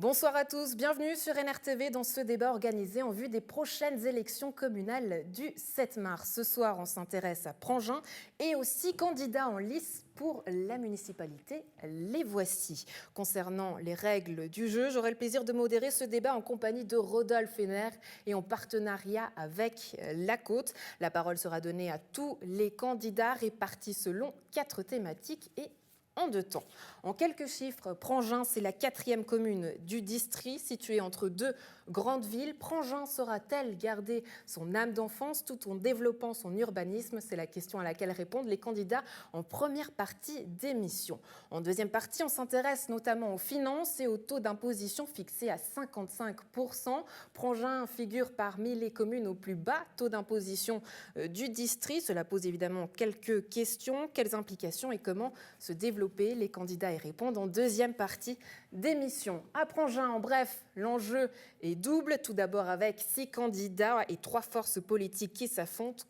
Bonsoir à tous, bienvenue sur NRTV dans ce débat organisé en vue des prochaines élections communales du 7 mars. Ce soir, on s'intéresse à Prangin et aux 6 candidats en lice pour la municipalité. Les voici. Concernant les règles du jeu, j'aurai le plaisir de modérer ce débat en compagnie de Rodolphe Henner et en partenariat avec La Côte. La parole sera donnée à tous les candidats répartis selon 4 thématiques et en 2 temps. En quelques chiffres, Prangin, c'est la 4e commune du district, située entre 2 grandes villes. Prangin saura-t-elle garder son âme d'enfance tout en développant son urbanisme? C'est la question à laquelle répondent les candidats en première partie d'émission. En deuxième partie, on s'intéresse notamment aux finances et au taux d'imposition fixé à 55%. Prangin figure parmi les communes au plus bas taux d'imposition du district. Cela pose évidemment quelques questions. Quelles implications et comment se développer? Les candidats y répondent en deuxième partie d'émission. À Prangin, en bref, l'enjeu est double. Tout d'abord avec 6 candidats et 3 forces politiques qui s'affrontent.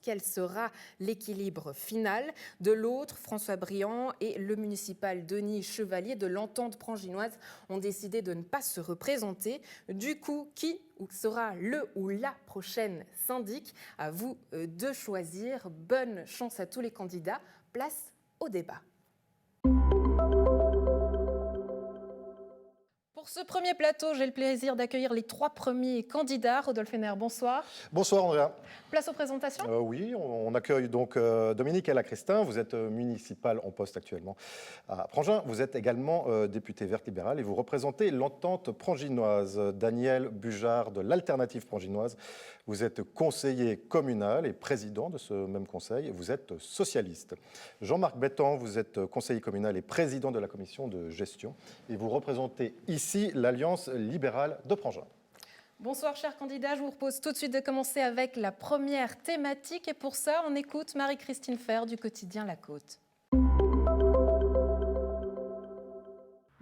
Quel sera l'équilibre final? De l'autre, François Briand et le municipal Denis Chevalier de l'Entente pranginoise ont décidé de ne pas se représenter. Du coup, qui sera le ou la prochaine syndic? À vous de choisir. Bonne chance à tous les candidats. Place au débat. Pour ce premier plateau, j'ai le plaisir d'accueillir les 3 premiers candidats. Rodolphe Henner, bonsoir. Bonsoir Andrea. Place aux présentations. Oui, on accueille donc Dominique Ella-Crestin. Vous êtes municipal en poste actuellement à Prangin. Vous êtes également député verte libérale et vous représentez l'Entente pranginoise. Daniel Bujard de l'Alternative pranginoise. Vous êtes conseiller communal et président de ce même conseil. Vous êtes socialiste. Jean-Marc Bettan, vous êtes conseiller communal et président de la commission de gestion. Et vous représentez ici l'Alliance libérale de Prangin. Bonsoir chers candidats, je vous propose tout de suite de commencer avec la première thématique. Et pour ça, on écoute Marie-Christine Fer du quotidien La Côte.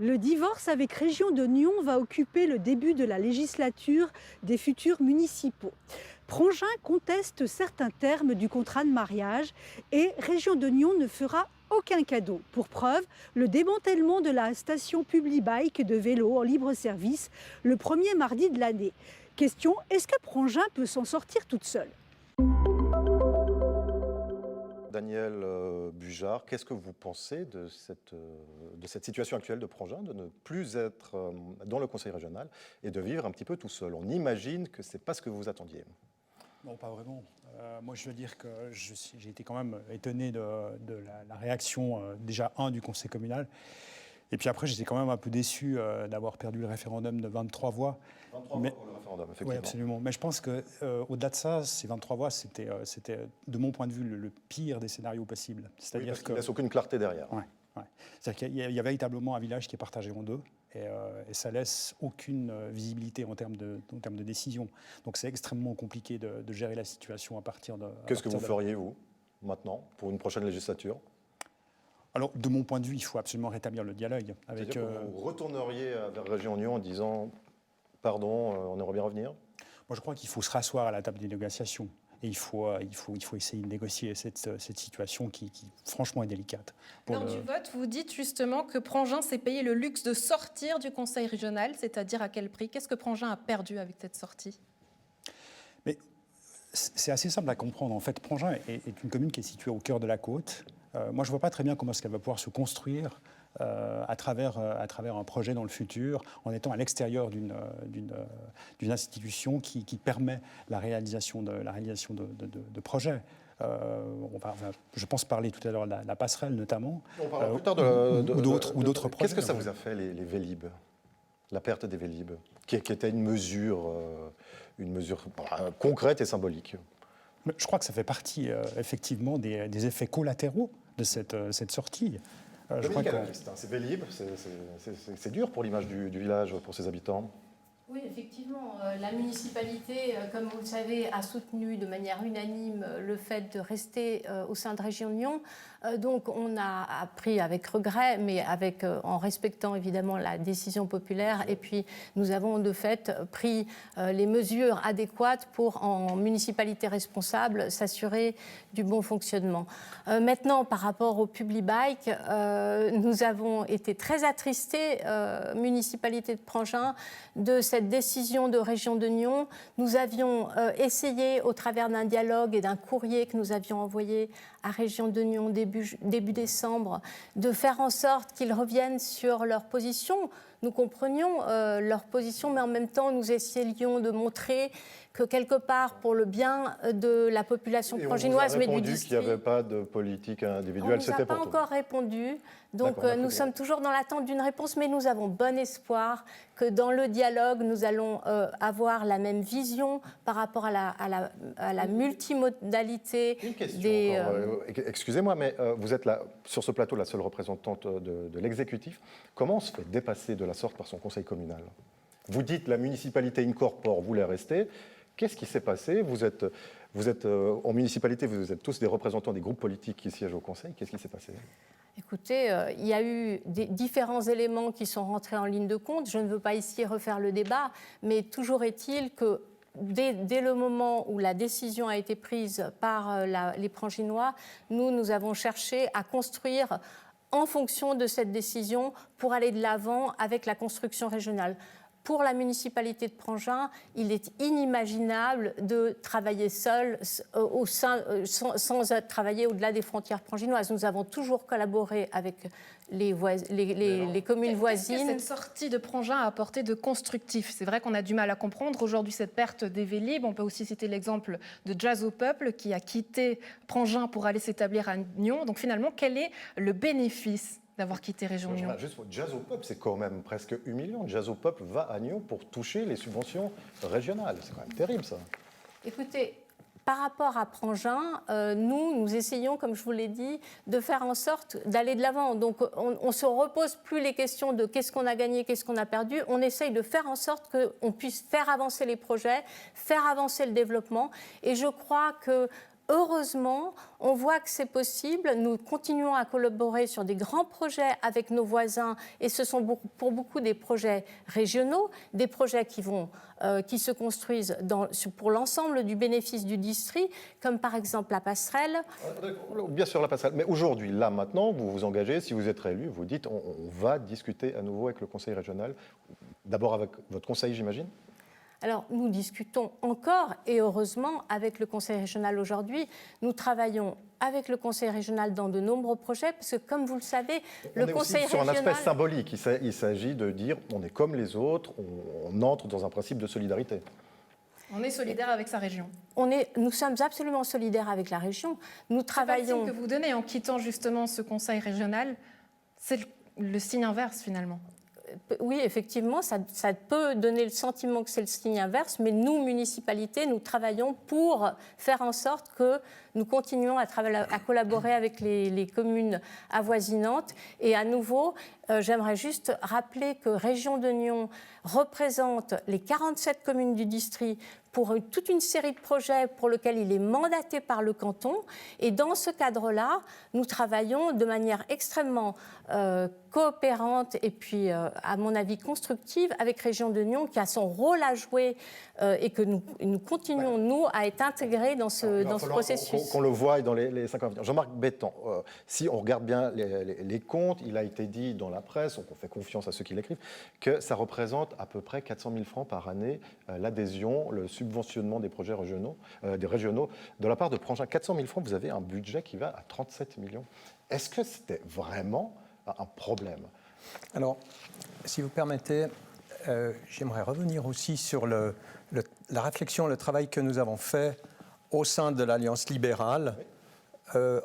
Le divorce avec Région de Nyon va occuper le début de la législature des futurs municipaux. Prangin conteste certains termes du contrat de mariage et Région de Nyon ne fera aucun cadeau. Pour preuve, le démantèlement de la station Publibike de vélo en libre service le premier mardi de l'année. Question, est-ce que Prangin peut s'en sortir toute seule ? Daniel Bujard, qu'est-ce que vous pensez de cette situation actuelle de Prangin, de ne plus être dans le conseil régional et de vivre un petit peu tout seul? On imagine que ce n'est pas ce que vous attendiez. Non, pas vraiment. Moi, je veux dire que j'ai été quand même étonné de la réaction, déjà, du conseil communal. Et puis après, j'étais quand même un peu déçu d'avoir perdu le référendum de 23 voix. 23 voix pour le référendum, effectivement. Oui, absolument. Mais je pense qu'au-delà de ça, ces 23 voix, c'était, de mon point de vue, le pire des scénarios possibles. C'est-à-dire qu'il ne laisse aucune clarté derrière. Ouais. C'est-à-dire qu'il y a véritablement un village qui est partagé en deux. Et ça laisse aucune visibilité en termes de décision. Donc c'est extrêmement compliqué de gérer la situation à partir de... Qu'est-ce que vous feriez, vous, maintenant, pour une prochaine législature? Alors, de mon point de vue, il faut absolument rétablir le dialogue. C'est-à-dire que vous retourneriez vers Région Nyon en disant « Pardon, on aimerait bien revenir ». Moi, je crois qu'il faut se rasseoir à la table des négociations. Et il faut essayer de négocier cette situation qui franchement, est délicate. Lors du vote, vous dites justement que Prangin s'est payé le luxe de sortir du conseil régional, c'est-à-dire à quel prix? Qu'est-ce que Prangin a perdu avec cette sortie? Mais c'est assez simple à comprendre. En fait, Prangin est une commune qui est située au cœur de la côte. Moi, je ne vois pas très bien comment est-ce qu'elle va pouvoir se construire à travers un projet dans le futur, en étant à l'extérieur d'une institution qui permet la réalisation de projets. On va, je pense, parler tout à l'heure de la passerelle, notamment, on parlera plus tard ou d'autres projets. Qu'est-ce que ça vous a fait, les Vélib? La perte des Vélib, qui était une mesure concrète et symbolique? Je crois que ça fait partie, effectivement, des effets collatéraux de cette sortie. C'est Vélib, c'est dur pour l'image du village, pour ses habitants. Oui, effectivement. La municipalité, comme vous le savez, a soutenu de manière unanime le fait de rester au sein de Région de Nyon. Donc on a appris avec regret, mais en respectant évidemment la décision populaire. Et puis nous avons de fait pris les mesures adéquates pour, en municipalité responsable, s'assurer du bon fonctionnement. Maintenant, par rapport au Publibike, nous avons été très attristés, municipalité de Prangin, de cette décision de Région de Nyon. Nous avions essayé, au travers d'un dialogue et d'un courrier que nous avions envoyé à Région de Nyon début décembre, de faire en sorte qu'ils reviennent sur leur position. Nous comprenions leur position, mais en même temps, nous essayons de montrer que quelque part, pour le bien de la population pranginoise, mais du district... qu'il n'y avait pas de politique individuelle, c'était pour tout. On ne nous a pas encore répondu. Donc nous sommes toujours dans l'attente d'une réponse, mais nous avons bon espoir que dans le dialogue, nous allons avoir la même vision par rapport à la multimodalité. Une question excusez-moi, mais vous êtes là, sur ce plateau la seule représentante de l'exécutif. Comment on se fait dépasser de la sorte par son conseil communal? Vous dites la municipalité incorpore, vous la restez. Qu'est-ce qui s'est passé? Vous êtes en municipalité, vous êtes tous des représentants des groupes politiques qui siègent au conseil. Qu'est-ce qui s'est passé? Écoutez, il y a eu différents éléments qui sont rentrés en ligne de compte. Je ne veux pas ici refaire le débat, mais toujours est-il que dès le moment où la décision a été prise par les Pranginois, nous avons cherché à construire en fonction de cette décision pour aller de l'avant avec la construction régionale. Pour la municipalité de Prangin, il est inimaginable de travailler seul sans travailler au-delà des frontières pranginoises. Nous avons toujours collaboré avec les communes voisines. Qu'est-ce que cette sortie de Prangin a apporté de constructif? C'est vrai qu'on a du mal à comprendre aujourd'hui cette perte des Vélib. On peut aussi citer l'exemple de Jazz au Peuple qui a quitté Prangin pour aller s'établir à Nyon. Donc finalement, quel est le bénéfice d'avoir quitté Région de Nyon? Juste, Jazz au Peuple, c'est quand même presque humiliant. Jazz au Peuple va à Nyon pour toucher les subventions régionales. C'est quand même terrible, ça. Écoutez, par rapport à Prangin, nous essayons, comme je vous l'ai dit, de faire en sorte d'aller de l'avant. Donc, on ne se repose plus les questions de qu'est-ce qu'on a gagné, qu'est-ce qu'on a perdu. On essaye de faire en sorte qu'on puisse faire avancer les projets, faire avancer le développement. Et je crois que heureusement, on voit que c'est possible. Nous continuons à collaborer sur des grands projets avec nos voisins et ce sont pour beaucoup des projets régionaux, des projets qui se construisent pour l'ensemble du bénéfice du district, comme par exemple la passerelle. Bien sûr, la passerelle. Mais aujourd'hui, là, maintenant, vous vous engagez, si vous êtes réélu, vous dites on va discuter à nouveau avec le conseil régional. D'abord avec votre conseil, j'imagine? Alors, nous discutons encore, et heureusement, avec le Conseil régional aujourd'hui. Nous travaillons avec le Conseil régional dans de nombreux projets, parce que, comme vous le savez, le Conseil régional... sur un aspect symbolique, il s'agit de dire on est comme les autres, on entre dans un principe de solidarité. On est solidaire avec sa région. Nous sommes absolument solidaires avec la région. Nous travaillons... C'est pas le signe que vous donnez en quittant justement ce Conseil régional, c'est le signe inverse, finalement. Oui, effectivement, ça peut donner le sentiment que c'est le signe inverse, mais nous, municipalités, nous travaillons pour faire en sorte que nous continuons à collaborer avec les communes avoisinantes. Et à nouveau, j'aimerais juste rappeler que Région de Nyon représente les 47 communes du district pour toute une série de projets pour lesquels il est mandaté par le canton. Et dans ce cadre-là, nous travaillons de manière extrêmement coopérante et puis, à mon avis, constructive avec Région de Nyon, qui a son rôle à jouer et que nous continuons, nous, à être intégrés dans ce processus. Qu'on le voie dans les 5 ans à venir. Jean-Marc Bettan, si on regarde bien les comptes, il a été dit dans la presse, on fait confiance à ceux qui l'écrivent, que ça représente à peu près 400 000 francs par année l'adhésion, le subventionnement des projets régionaux, de la part de Prangin. 400 000 francs, vous avez un budget qui va à 37 millions. Est-ce que c'était vraiment un problème? Alors, si vous permettez, j'aimerais revenir aussi sur la réflexion, le travail que nous avons fait au sein de l'Alliance libérale,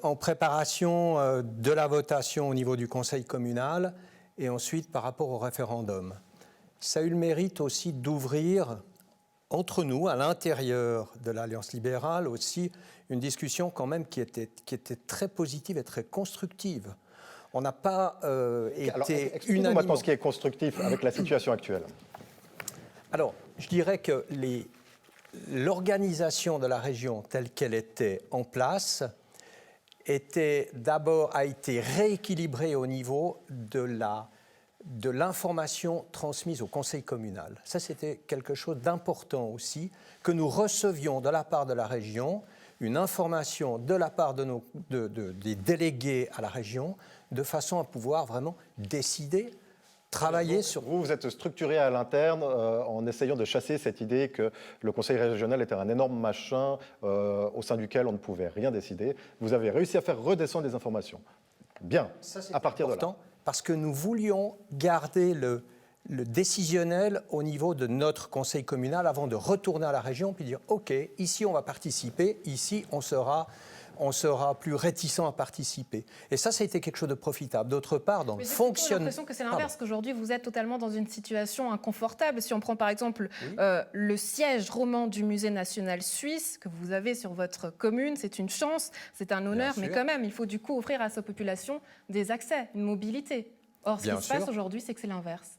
en préparation de la votation au niveau du Conseil communal et ensuite par rapport au référendum. Ça a eu le mérite aussi d'ouvrir entre nous, à l'intérieur de l'Alliance libérale aussi, une discussion quand même qui était très positive et très constructive. On n'a pas été expliquez-nous maintenant ce qui est constructif avec la situation actuelle. Alors, je dirais que l'organisation de la région telle qu'elle était en place a été rééquilibré au niveau de l'information transmise au conseil communal. Ça, c'était quelque chose d'important aussi, que nous recevions de la part de la région, une information de la part des délégués à la région, de façon à pouvoir vraiment décider, travailler sur... Vous êtes structuré à l'interne en essayant de chasser cette idée que le conseil régional était un énorme machin au sein duquel on ne pouvait rien décider. Vous avez réussi à faire redescendre les informations. Bien, ça, à partir de là. Parce que nous voulions garder le décisionnel au niveau de notre conseil communal avant de retourner à la région puis dire « Ok, ici on va participer, ici on sera plus réticent à participer ». Et ça a été quelque chose de profitable. D'autre part, dans le fonctionnement... J'ai l'impression que c'est l'inverse, qu'aujourd'hui vous êtes totalement dans une situation inconfortable. Si on prend par exemple le siège roman du Musée national suisse que vous avez sur votre commune, c'est une chance, c'est un honneur, mais quand même, il faut du coup offrir à sa population des accès, une mobilité. Or, ce qui se passe aujourd'hui, c'est que c'est l'inverse.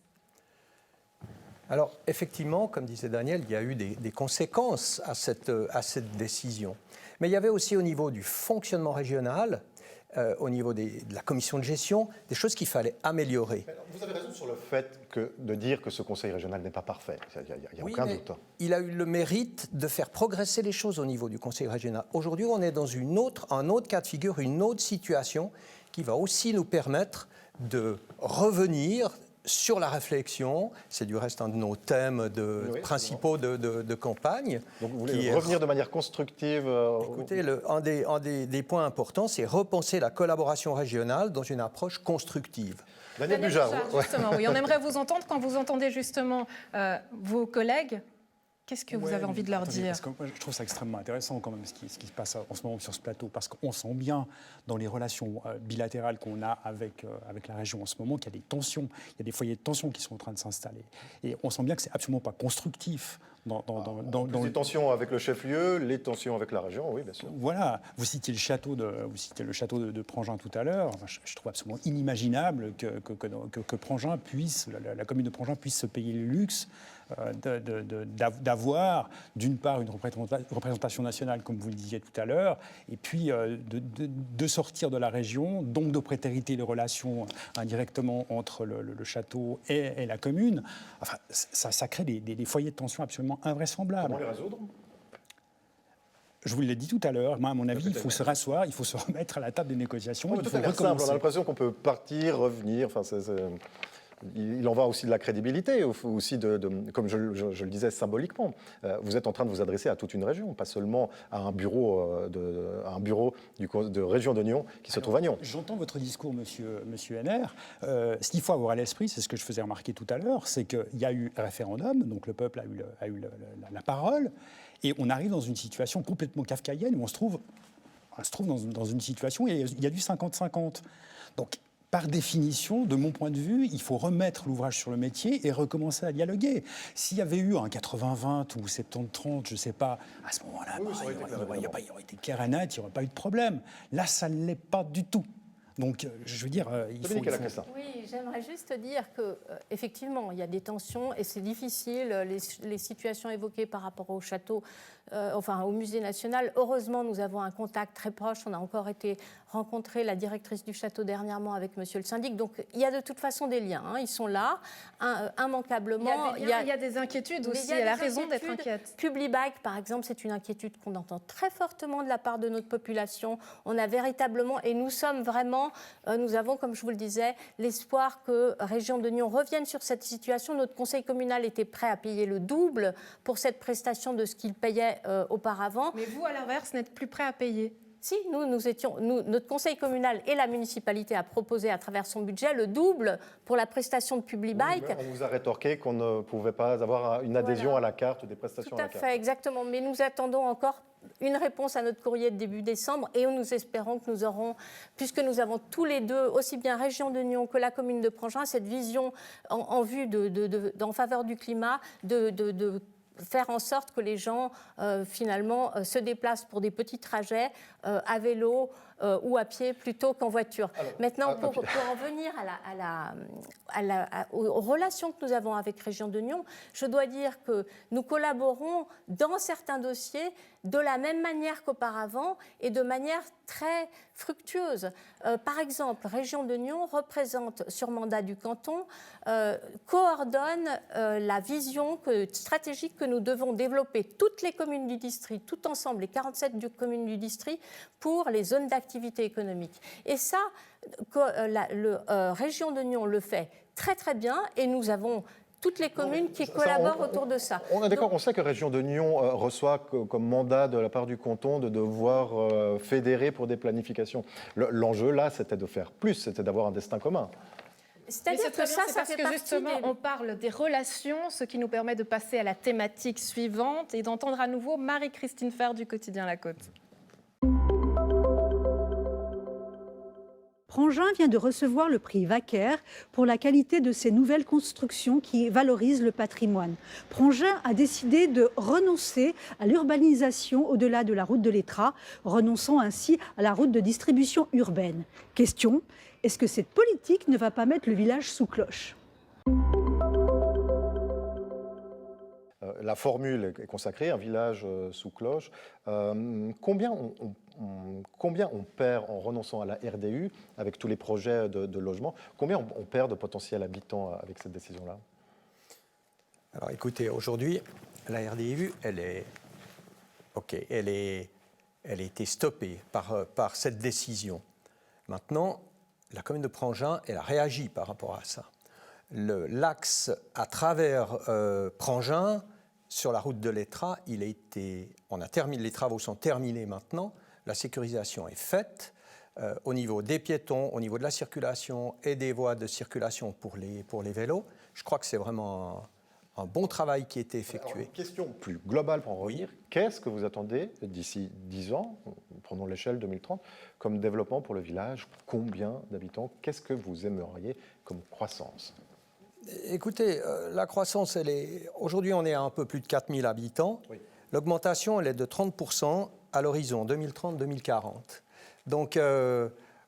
Alors, effectivement, comme disait Daniel, il y a eu des conséquences à cette décision. Mais il y avait aussi au niveau du fonctionnement régional, au niveau de la commission de gestion, des choses qu'il fallait améliorer. Vous avez raison sur le fait de dire que ce conseil régional n'est pas parfait. Il n'y a aucun doute. Il a eu le mérite de faire progresser les choses au niveau du conseil régional. Aujourd'hui, on est dans un autre cas de figure, une autre situation qui va aussi nous permettre de revenir sur la réflexion, c'est du reste un de nos thèmes principaux de campagne. Donc vous voulez revenir de manière constructive Écoutez, un des points importants, c'est repenser la collaboration régionale dans une approche constructive. Daniel Bujard, justement, oui, on aimerait vous entendre quand vous entendez justement vos collègues. Qu'est-ce que vous avez envie de leur dire? Parce que moi, je trouve ça extrêmement intéressant quand même ce qui se passe en ce moment sur ce plateau, parce qu'on sent bien dans les relations bilatérales qu'on a avec la région en ce moment qu'il y a des tensions, il y a des foyers de tension qui sont en train de s'installer. Et on sent bien que c'est absolument pas constructif. Les tensions avec le chef-lieu, les tensions avec la région, oui, bien sûr. Voilà, vous citiez le château de Prangin tout à l'heure. Enfin, je trouve absolument inimaginable que Prangin puisse, la commune de Prangin puisse se payer le luxe d'avoir d'une part une représentation nationale, comme vous le disiez tout à l'heure, et puis de sortir de la région, donc de prétériter les relations indirectement entre le château et la commune. Enfin, ça crée des foyers de tension absolument invraisemblables. Comment les résoudre ? Je vous l'ai dit tout à l'heure, moi, à mon avis, il faut se rasseoir, il faut se remettre à la table des négociations. Il faut recommencer. On a l'impression qu'on peut partir, revenir. Enfin, il en va aussi de la crédibilité, aussi comme je le disais symboliquement. Vous êtes en train de vous adresser à toute une région, pas seulement à un bureau de région de Nyon qui se trouve à Nyon. J'entends votre discours, monsieur NR. Ce qu'il faut avoir à l'esprit, c'est ce que je faisais remarquer tout à l'heure, c'est qu'il y a eu un référendum, donc le peuple a eu la parole, et on arrive dans une situation complètement kafkaïenne où on se trouve dans une situation où il y a du 50-50. Donc, par définition, de mon point de vue, il faut remettre l'ouvrage sur le métier et recommencer à dialoguer. S'il y avait eu un 80-20 ou 70-30, je ne sais pas, à ce moment-là, il aurait été clair et net, il n'y aurait pas eu de problème. Là, ça ne l'est pas du tout. Donc, je veux dire, il faut... Oui, j'aimerais juste dire qu'effectivement, il y a des tensions et c'est difficile. Les situations évoquées par rapport au château, au musée national, heureusement, nous avons un contact très proche. On a encore été rencontrer la directrice du château dernièrement avec monsieur le syndic. Donc, il y a de toute façon des liens. Ils sont là, immanquablement. Il y a des inquiétudes aussi. Elle a raison d'être inquiète. Publibike, par exemple, c'est une inquiétude qu'on entend très fortement de la part de notre population. On a véritablement, et nous sommes vraiment, nous avons, comme je vous le disais, l'espoir que Région de Nyon revienne sur cette situation. Notre conseil communal était prêt à payer le double pour cette prestation de ce qu'il payait auparavant. Mais vous, à l'inverse, n'êtes plus prêt à payer? Si, notre conseil communal et la municipalité a proposé à travers son budget le double pour la prestation de Publibike. Oui, on vous a rétorqué qu'on ne pouvait pas avoir une adhésion à la carte des prestations à la carte. Tout à fait, exactement. Mais nous attendons encore une réponse à notre courrier de début décembre et nous espérons que nous aurons, puisque nous avons tous les deux, aussi bien Région de Nyon que la commune de Prangin, cette vision en vue en faveur du climat, de faire en sorte que les gens, finalement, se déplacent pour des petits trajets à vélo ou à pied plutôt qu'en voiture. Maintenant, pour en venir aux relations que nous avons avec Région de Nyon, je dois dire que nous collaborons dans certains dossiers de la même manière qu'auparavant et de manière très fructueuse. Par exemple, Région de Nyon représente sur mandat du canton, coordonne la vision stratégique que nous devons développer toutes les communes du district, tout ensemble, les 47 communes du district, pour les zones d'activité économique. Et ça, Région de Nyon le fait très très bien et nous avons toutes les communes qui collaborent autour de ça. On est d'accord, on sait que Région de Nyon reçoit comme mandat de la part du canton de devoir fédérer pour des planifications. L'enjeu là, c'était de faire plus, c'était d'avoir un destin commun. C'est-à-dire que ça fait partie justement, on parle des relations, ce qui nous permet de passer à la thématique suivante et d'entendre à nouveau Marie-Christine Fair du quotidien La Côte. Prangin vient de recevoir le prix Wacker pour la qualité de ses nouvelles constructions qui valorisent le patrimoine. Prangin a décidé de renoncer à l'urbanisation au-delà de la route de l'Étrat, renonçant ainsi à la route de distribution urbaine. Question, est-ce que cette politique ne va pas mettre le village sous cloche ? La formule est consacrée, un village sous cloche. Combien on perd en renonçant à la RDU avec tous les projets de logement? Combien on perd de potentiel habitant avec cette décision-là? Alors écoutez, aujourd'hui, la RDU, elle a été stoppée par cette décision. Maintenant, la commune de Prangin, elle a réagi par rapport à ça. L'axe à travers Prangin, sur la route de l'Étrat, les travaux sont terminés maintenant, la sécurisation est faite au niveau des piétons, au niveau de la circulation et des voies de circulation pour les vélos. Je crois que c'est vraiment un bon travail qui a été effectué. Alors, une question plus globale pour en revenir. Qu'est-ce que vous attendez d'ici 10 ans, prenons l'échelle 2030, comme développement pour le village? Combien d'habitants? Qu'est-ce que vous aimeriez comme croissance? Écoutez, la croissance, aujourd'hui on est à un peu plus de 4000 habitants. Oui. L'augmentation, elle est de 30% à l'horizon 2030-2040. Donc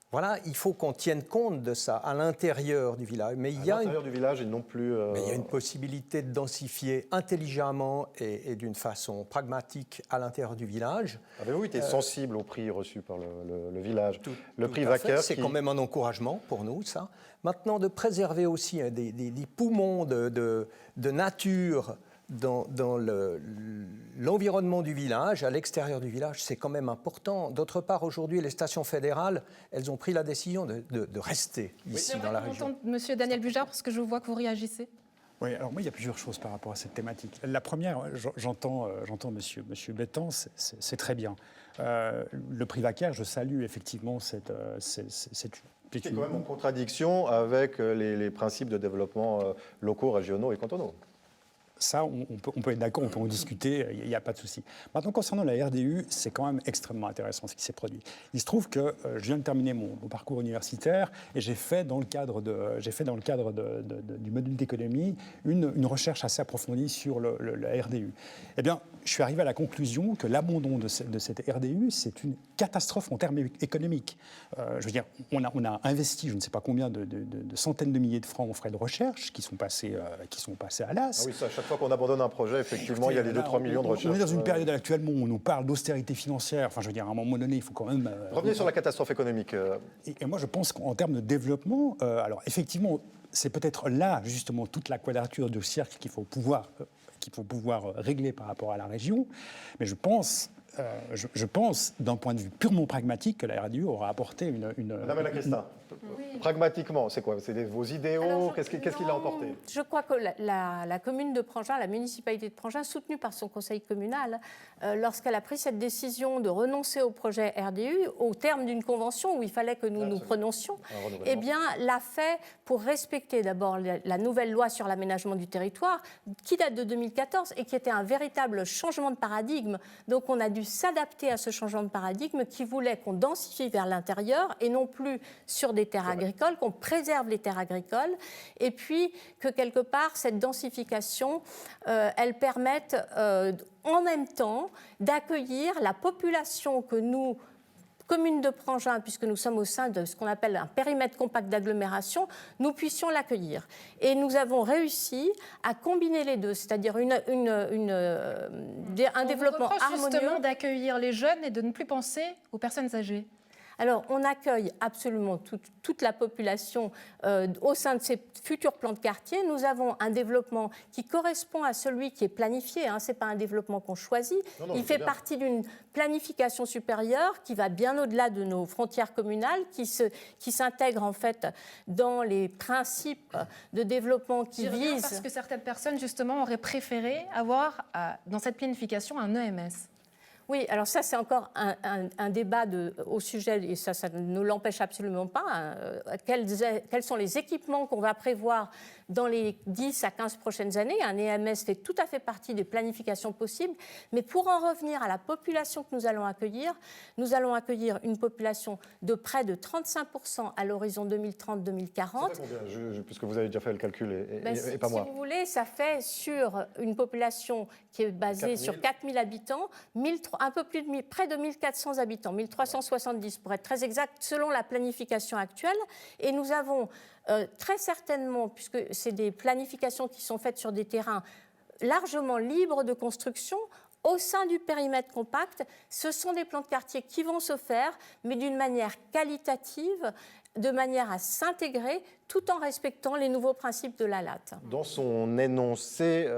voilà, il faut qu'on tienne compte de ça à l'intérieur du village. Mais il y a l'intérieur du village et non plus... Mais il y a une possibilité de densifier intelligemment et d'une façon pragmatique à l'intérieur du village. Avez-vous été sensible au prix reçu par le village? Le prix Wacker, c'est quand même un encouragement pour nous, ça. Maintenant, de préserver aussi des poumons de nature dans l'environnement du village, à l'extérieur du village, c'est quand même important. D'autre part, aujourd'hui, les stations fédérales, elles ont pris la décision de rester ici dans la région. Monsieur Daniel Bujard, parce que je vois que vous réagissez. Oui, alors moi, il y a plusieurs choses par rapport à cette thématique. La première, j'entends monsieur Bettan, c'est très bien. Le prix Wacker, je salue effectivement cette c'est quand même en contradiction avec les principes de développement locaux, régionaux et cantonaux. Ça, on peut être d'accord, on peut en discuter, il n'y a pas de souci. Maintenant, concernant la RDU, c'est quand même extrêmement intéressant ce qui s'est produit. Il se trouve que je viens de terminer mon parcours universitaire et j'ai fait dans le cadre du module d'économie une recherche assez approfondie sur la RDU. Eh bien, je suis arrivé à la conclusion que l'abandon de cette RDU, c'est une catastrophe en termes économiques. Je veux dire, on a investi, je ne sais pas combien de centaines de milliers de francs en frais de recherche qui sont passés à l'as. Ah oui, ça, à chaque fois qu'on abandonne un projet, effectivement, il y a les 2-3 millions de recherches. On est dans une période actuellement où on nous parle d'austérité financière. Enfin, je veux dire, à un moment donné, il faut quand même... Revenez sur la catastrophe économique. Et moi, je pense qu'en termes de développement, alors effectivement, c'est peut-être là, justement, toute la quadrature du cercle qu'il faut pouvoir régler par rapport à la région. Mais je pense, d'un point de vue purement pragmatique, que la RDU aura apporté une... Madame Lacrestin, pragmatiquement, c'est quoi? C'est vos idéaux? Qu'est-ce qu'il a emporté? Je crois que la commune de Prangin, la municipalité de Prangin, soutenue par son conseil communal, lorsqu'elle a pris cette décision de renoncer au projet RDU, au terme d'une convention où il fallait que nous nous prononcions, eh bien, l'a fait pour respecter d'abord la nouvelle loi sur l'aménagement du territoire, qui date de 2014 et qui était un véritable changement de paradigme. Donc, on a dû s'adapter à ce changement de paradigme qui voulait qu'on densifie vers l'intérieur et non plus sur des terres agricoles, qu'on préserve les terres agricoles, et puis que quelque part, cette densification, elle permette en même temps d'accueillir la population que nous commune de Prangin, puisque nous sommes au sein de ce qu'on appelle un périmètre compact d'agglomération, nous puissions l'accueillir. Et nous avons réussi à combiner les deux, c'est-à-dire un développement harmonieux. Justement d'accueillir les jeunes et de ne plus penser aux personnes âgées. Alors, on accueille absolument toute la population au sein de ces futurs plans de quartier. Nous avons un développement qui correspond à celui qui est planifié. Ce n'est pas un développement qu'on choisit. Il fait partie d'une planification supérieure qui va bien au-delà de nos frontières communales, qui s'intègre en fait dans les principes de développement qui visent... Parce que certaines personnes, justement, auraient préféré avoir dans cette planification un EMS. Oui, alors ça, c'est encore un débat au sujet, et ça ne l'empêche absolument pas. Quels sont les équipements qu'on va prévoir dans les 10 à 15 prochaines années? Un EMS fait tout à fait partie des planifications possibles. Mais pour en revenir à la population que nous allons accueillir une population de près de 35% à l'horizon 2030-2040. Puisque vous avez déjà fait le calcul et pas moi. Si vous voulez, ça fait sur une population qui est basée sur 4000 habitants, près de 1400 habitants, 1370 pour être très exact, selon la planification actuelle. Et nous avons très certainement, puisque c'est des planifications qui sont faites sur des terrains largement libres de construction, au sein du périmètre compact, ce sont des plans de quartier qui vont se faire, mais d'une manière qualitative, de manière à s'intégrer tout en respectant les nouveaux principes de la LAT. Dans son énoncé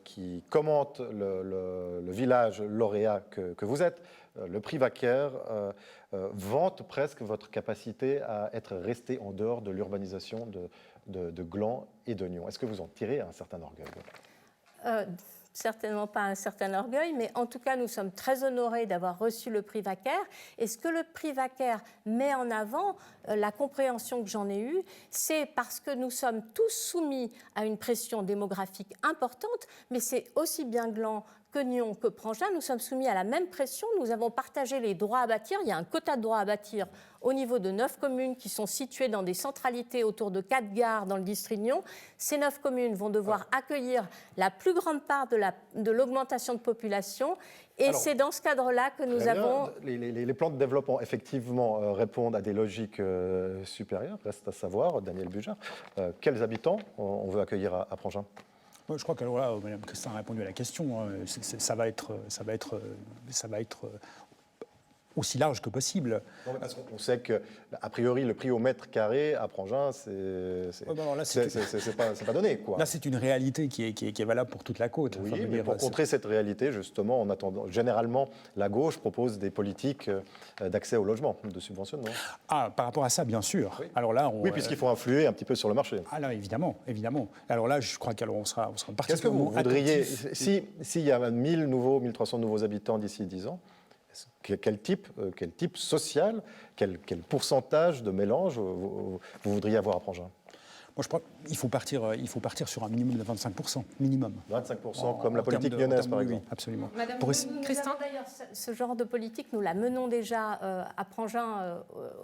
qui commente le village lauréat que vous êtes, le prix Wacker vante presque votre capacité à être resté en dehors de l'urbanisation de Gland et de Nyons. Est-ce que vous en tirez un certain orgueil ? Certainement pas un certain orgueil, mais en tout cas, nous sommes très honorés d'avoir reçu le prix Wacker. Et ce que le prix Wacker met en avant, la compréhension que j'en ai eue, c'est parce que nous sommes tous soumis à une pression démographique importante, mais c'est aussi bien Gland que Nyons, que Prangin, nous sommes soumis à la même pression. Nous avons partagé les droits à bâtir. Il y a un quota de droits à bâtir au niveau de 9 communes qui sont situées dans des centralités autour de 4 gares dans le district de Nyons. Ces 9 communes vont devoir accueillir la plus grande part de l'augmentation de population. Et alors, c'est dans ce cadre-là que nous avons... Les plans de développement, effectivement, répondent à des logiques supérieures. Reste à savoir, Daniel Bujard, quels habitants on veut accueillir à Prangin ? Je crois que là, Mme Christin a répondu à la question. Ça va être aussi large que possible. Non, parce qu'on sait qu'a priori, le prix au mètre carré à Prangin, c'est pas donné, quoi. Là, c'est une réalité qui est valable pour toute la côte. Oui, mais pour contrer cette réalité, justement, en attendant, généralement, la gauche propose des politiques d'accès au logement, de subventionnement. Ah, par rapport à ça, bien sûr. Oui, alors là, oui, puisqu'il faut influer un petit peu sur le marché. Ah là, évidemment. Alors là, je crois qu'on sera particulièrement... Qu'est-ce que vous voudriez, s'il y a 1300 nouveaux habitants d'ici 10 ans, quel type social, quel pourcentage de mélange vous voudriez avoir à Prangin ? Moi, je crois qu'il faut partir sur un minimum de 25%. Minimum. 25%, comme la politique lyonnaise, par exemple. Oui, absolument. Madame Christin, d'ailleurs, ce genre de politique, nous la menons déjà à Prangin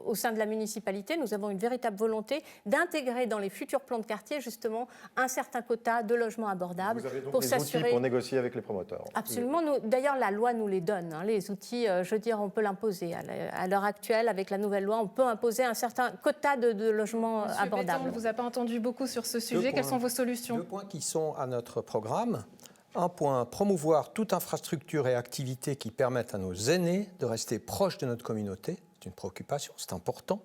au sein de la municipalité. Nous avons une véritable volonté d'intégrer dans les futurs plans de quartier, justement, un certain quota de logements abordables. Vous avez donc pour les s'assurer... outils pour négocier avec les promoteurs. Absolument. D'ailleurs, la loi nous les donne. Les outils, je veux dire, on peut l'imposer. À l'heure actuelle, avec la nouvelle loi, on peut imposer un certain quota de logements abordables. On ne vous a pas entendu beaucoup sur ce sujet. Quelles sont vos solutions ? 2 points qui sont à notre programme. Un point, promouvoir toute infrastructure et activité qui permettent à nos aînés de rester proches de notre communauté. C'est une préoccupation, c'est important.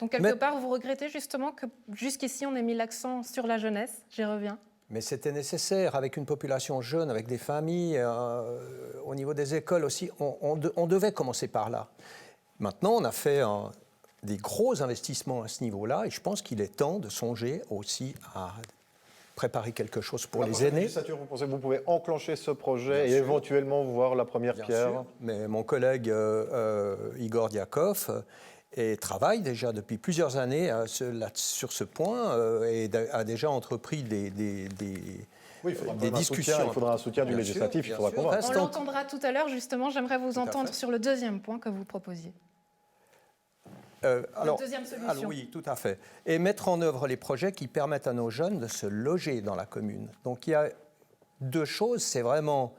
Donc, quelque part, vous regrettez justement que jusqu'ici, on ait mis l'accent sur la jeunesse. J'y reviens. Mais c'était nécessaire, avec une population jeune, avec des familles, au niveau des écoles aussi. On devait commencer par là. Maintenant, on a fait des gros investissements à ce niveau-là, et je pense qu'il est temps de songer aussi à préparer quelque chose pour les aînés. Vous pensez que vous pouvez enclencher ce projet et éventuellement voir la première pierre ? Sûr, mais mon collègue Igor Diakov travaille déjà depuis plusieurs années sur ce point et a déjà entrepris des discussions. Il faudra un soutien du législatif, il faudra convaincre. On l'entendra tout à l'heure, justement. J'aimerais vous entendre sur le deuxième point que vous proposiez. Deuxième solution. Alors oui, tout à fait. Et mettre en œuvre les projets qui permettent à nos jeunes de se loger dans la commune. Donc il y a 2 choses, c'est vraiment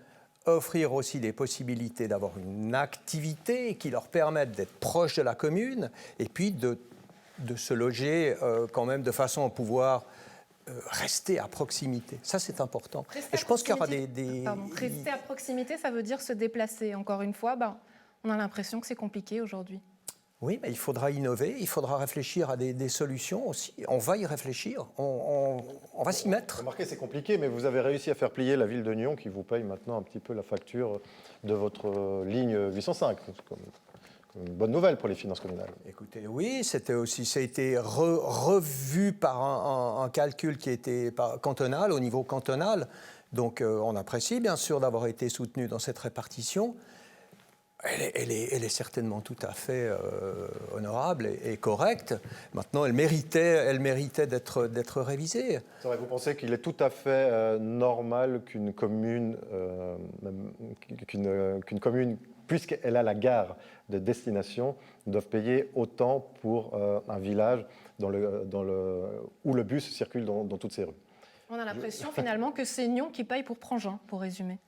offrir aussi des possibilités d'avoir une activité qui leur permette d'être proches de la commune et puis de se loger quand même de façon à pouvoir rester à proximité. Ça, c'est important. Et je pense qu'il y aura Rester à proximité, ça veut dire se déplacer. Encore une fois, on a l'impression que c'est compliqué aujourd'hui. Oui, mais il faudra innover, il faudra réfléchir à des solutions aussi. On va y réfléchir, on va s'y mettre. Remarquez, c'est compliqué, mais vous avez réussi à faire plier la ville de Nyon qui vous paye maintenant un petit peu la facture de votre ligne 805. C'est comme une bonne nouvelle pour les finances communales. Écoutez, oui, ça a été revu par un calcul qui était cantonal, au niveau cantonal. Donc on apprécie bien sûr d'avoir été soutenu dans cette répartition. Elle est certainement tout à fait honorable et correcte. Maintenant, elle méritait d'être révisée. C'est vrai, vous pensez qu'il est tout à fait normal qu'une commune, puisqu'elle a la gare de destination, doive payer autant pour un village où le bus circule dans toutes ces rues? On a l'impression finalement que c'est Nyon qui paye pour Prangin, pour résumer.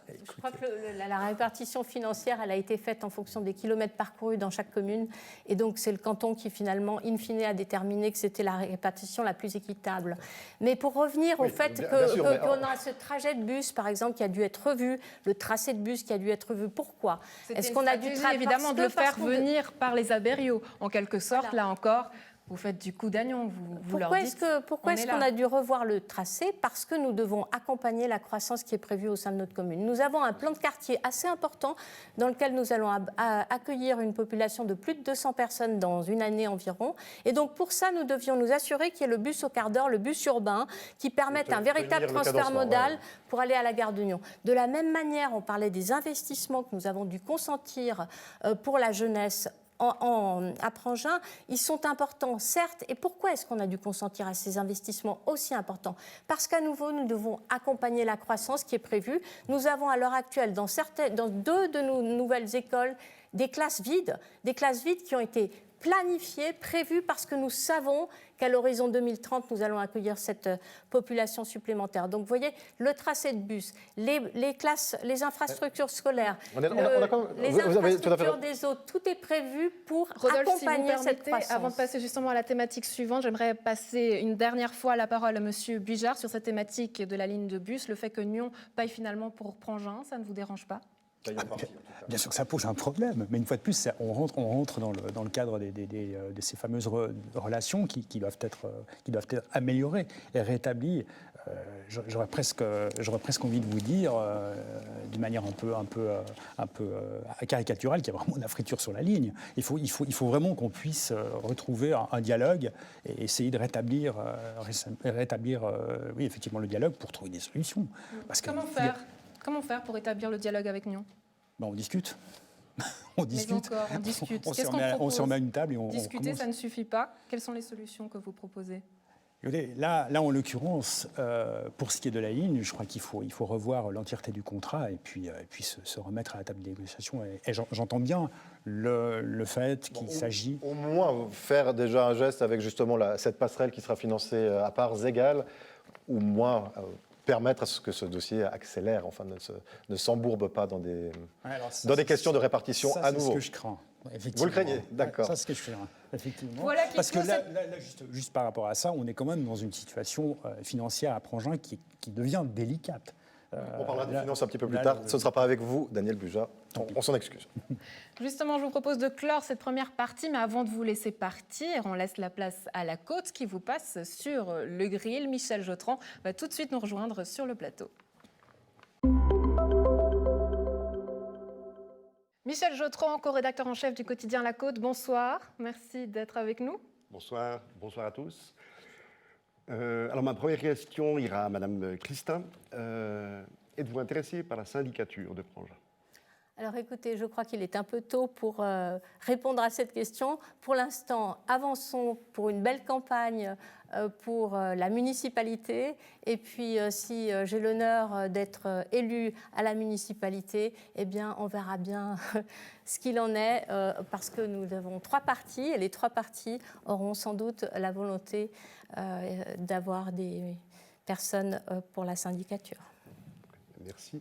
Je crois que la répartition financière, elle a été faite en fonction des kilomètres parcourus dans chaque commune. Et donc, c'est le canton qui, finalement, in fine, a déterminé que c'était la répartition la plus équitable. Mais pour revenir au fait qu'on a ce trajet de bus, par exemple, qui a dû être revu, le tracé de bus qui a dû être revu, pourquoi? Est-ce qu'on a dû évidemment de le faire venir par les Abériaux, en quelque sorte, voilà. Là encore. Vous faites du coup d'agnon, vous leur dites. Pourquoi est-ce qu'on a dû revoir le tracé? Parce que nous devons accompagner la croissance qui est prévue au sein de notre commune. Nous avons un plan de quartier assez important dans lequel nous allons accueillir une population de plus de 200 personnes dans une année environ. Et donc pour ça, nous devions nous assurer qu'il y ait le bus au quart d'heure, le bus urbain, qui permette un véritable transfert modal pour aller à la gare de Nyon. De la même manière, on parlait des investissements que nous avons dû consentir pour la jeunesse à Prangin, ils sont importants, certes. Et pourquoi est-ce qu'on a dû consentir à ces investissements aussi importants? Parce qu'à nouveau, nous devons accompagner la croissance qui est prévue. Nous avons à l'heure actuelle, dans 2 de nos nouvelles écoles, des classes vides qui ont été planifiées, prévues, parce que nous savons qu'à l'horizon 2030, nous allons accueillir cette population supplémentaire. Donc, vous voyez, le tracé de bus, les classes, les infrastructures scolaires, les infrastructures des eaux, tout est prévu pour accompagner cette croissance. Avant de passer justement à la thématique suivante, j'aimerais passer une dernière fois la parole à M. Bujard sur cette thématique de la ligne de bus, le fait que Nyon paye finalement pour Prangin, ça ne vous dérange pas? Bien sûr que ça pose un problème, mais une fois de plus, on rentre dans le cadre de ces fameuses relations qui doivent être améliorées et rétablies. J'aurais presque envie de vous dire, d'une manière un peu caricaturale, qu'il y a vraiment de la friture sur la ligne. Il faut vraiment qu'on puisse retrouver un dialogue et essayer de rétablir oui, effectivement, le dialogue pour trouver des solutions. Parce Comment faire pour établir le dialogue avec Nyon? On discute. On discute. Mais encore, on discute. On se remet à une table et on discuter, commence. Ça ne suffit pas. Quelles sont les solutions que vous proposez? Écoutez, là, en l'occurrence, pour ce qui est de la ligne, je crois qu'il faut revoir l'entièreté du contrat et puis se remettre à la table des négociations. Et j'entends bien le fait qu'il s'agit... Au moins faire déjà un geste avec justement cette passerelle qui sera financée à parts égales, ou moins... permettre à ce que ce dossier accélère, enfin ne s'embourbe pas dans des questions de répartition à nouveau. C'est ce que je crains. Vous le craignez, d'accord. Ça, c'est ce que je crains, effectivement. Voilà parce que là, juste par rapport à ça, on est quand même dans une situation financière à Prangin qui devient délicate. On parlera des finances un petit peu plus tard. Ce ne sera pas avec vous, Daniel Bujard. On s'en excuse. Justement, je vous propose de clore cette première partie, mais avant de vous laisser partir, on laisse la place à la côte qui vous passe sur le grill. Michel Jotran va tout de suite nous rejoindre sur le plateau. Michel Jotran, co-rédacteur en chef du quotidien La Côte, bonsoir. Merci d'être avec nous. Bonsoir à tous. Alors ma première question ira à Madame Christin. Êtes-vous intéressée par la syndicature de Prangin? Alors écoutez, je crois qu'il est un peu tôt pour répondre à cette question. Pour l'instant, avançons pour une belle campagne pour la municipalité. Et puis, si j'ai l'honneur d'être élue à la municipalité, eh bien, on verra bien ce qu'il en est, parce que nous avons 3 partis, et les 3 partis auront sans doute la volonté d'avoir des personnes pour la syndicature. Merci.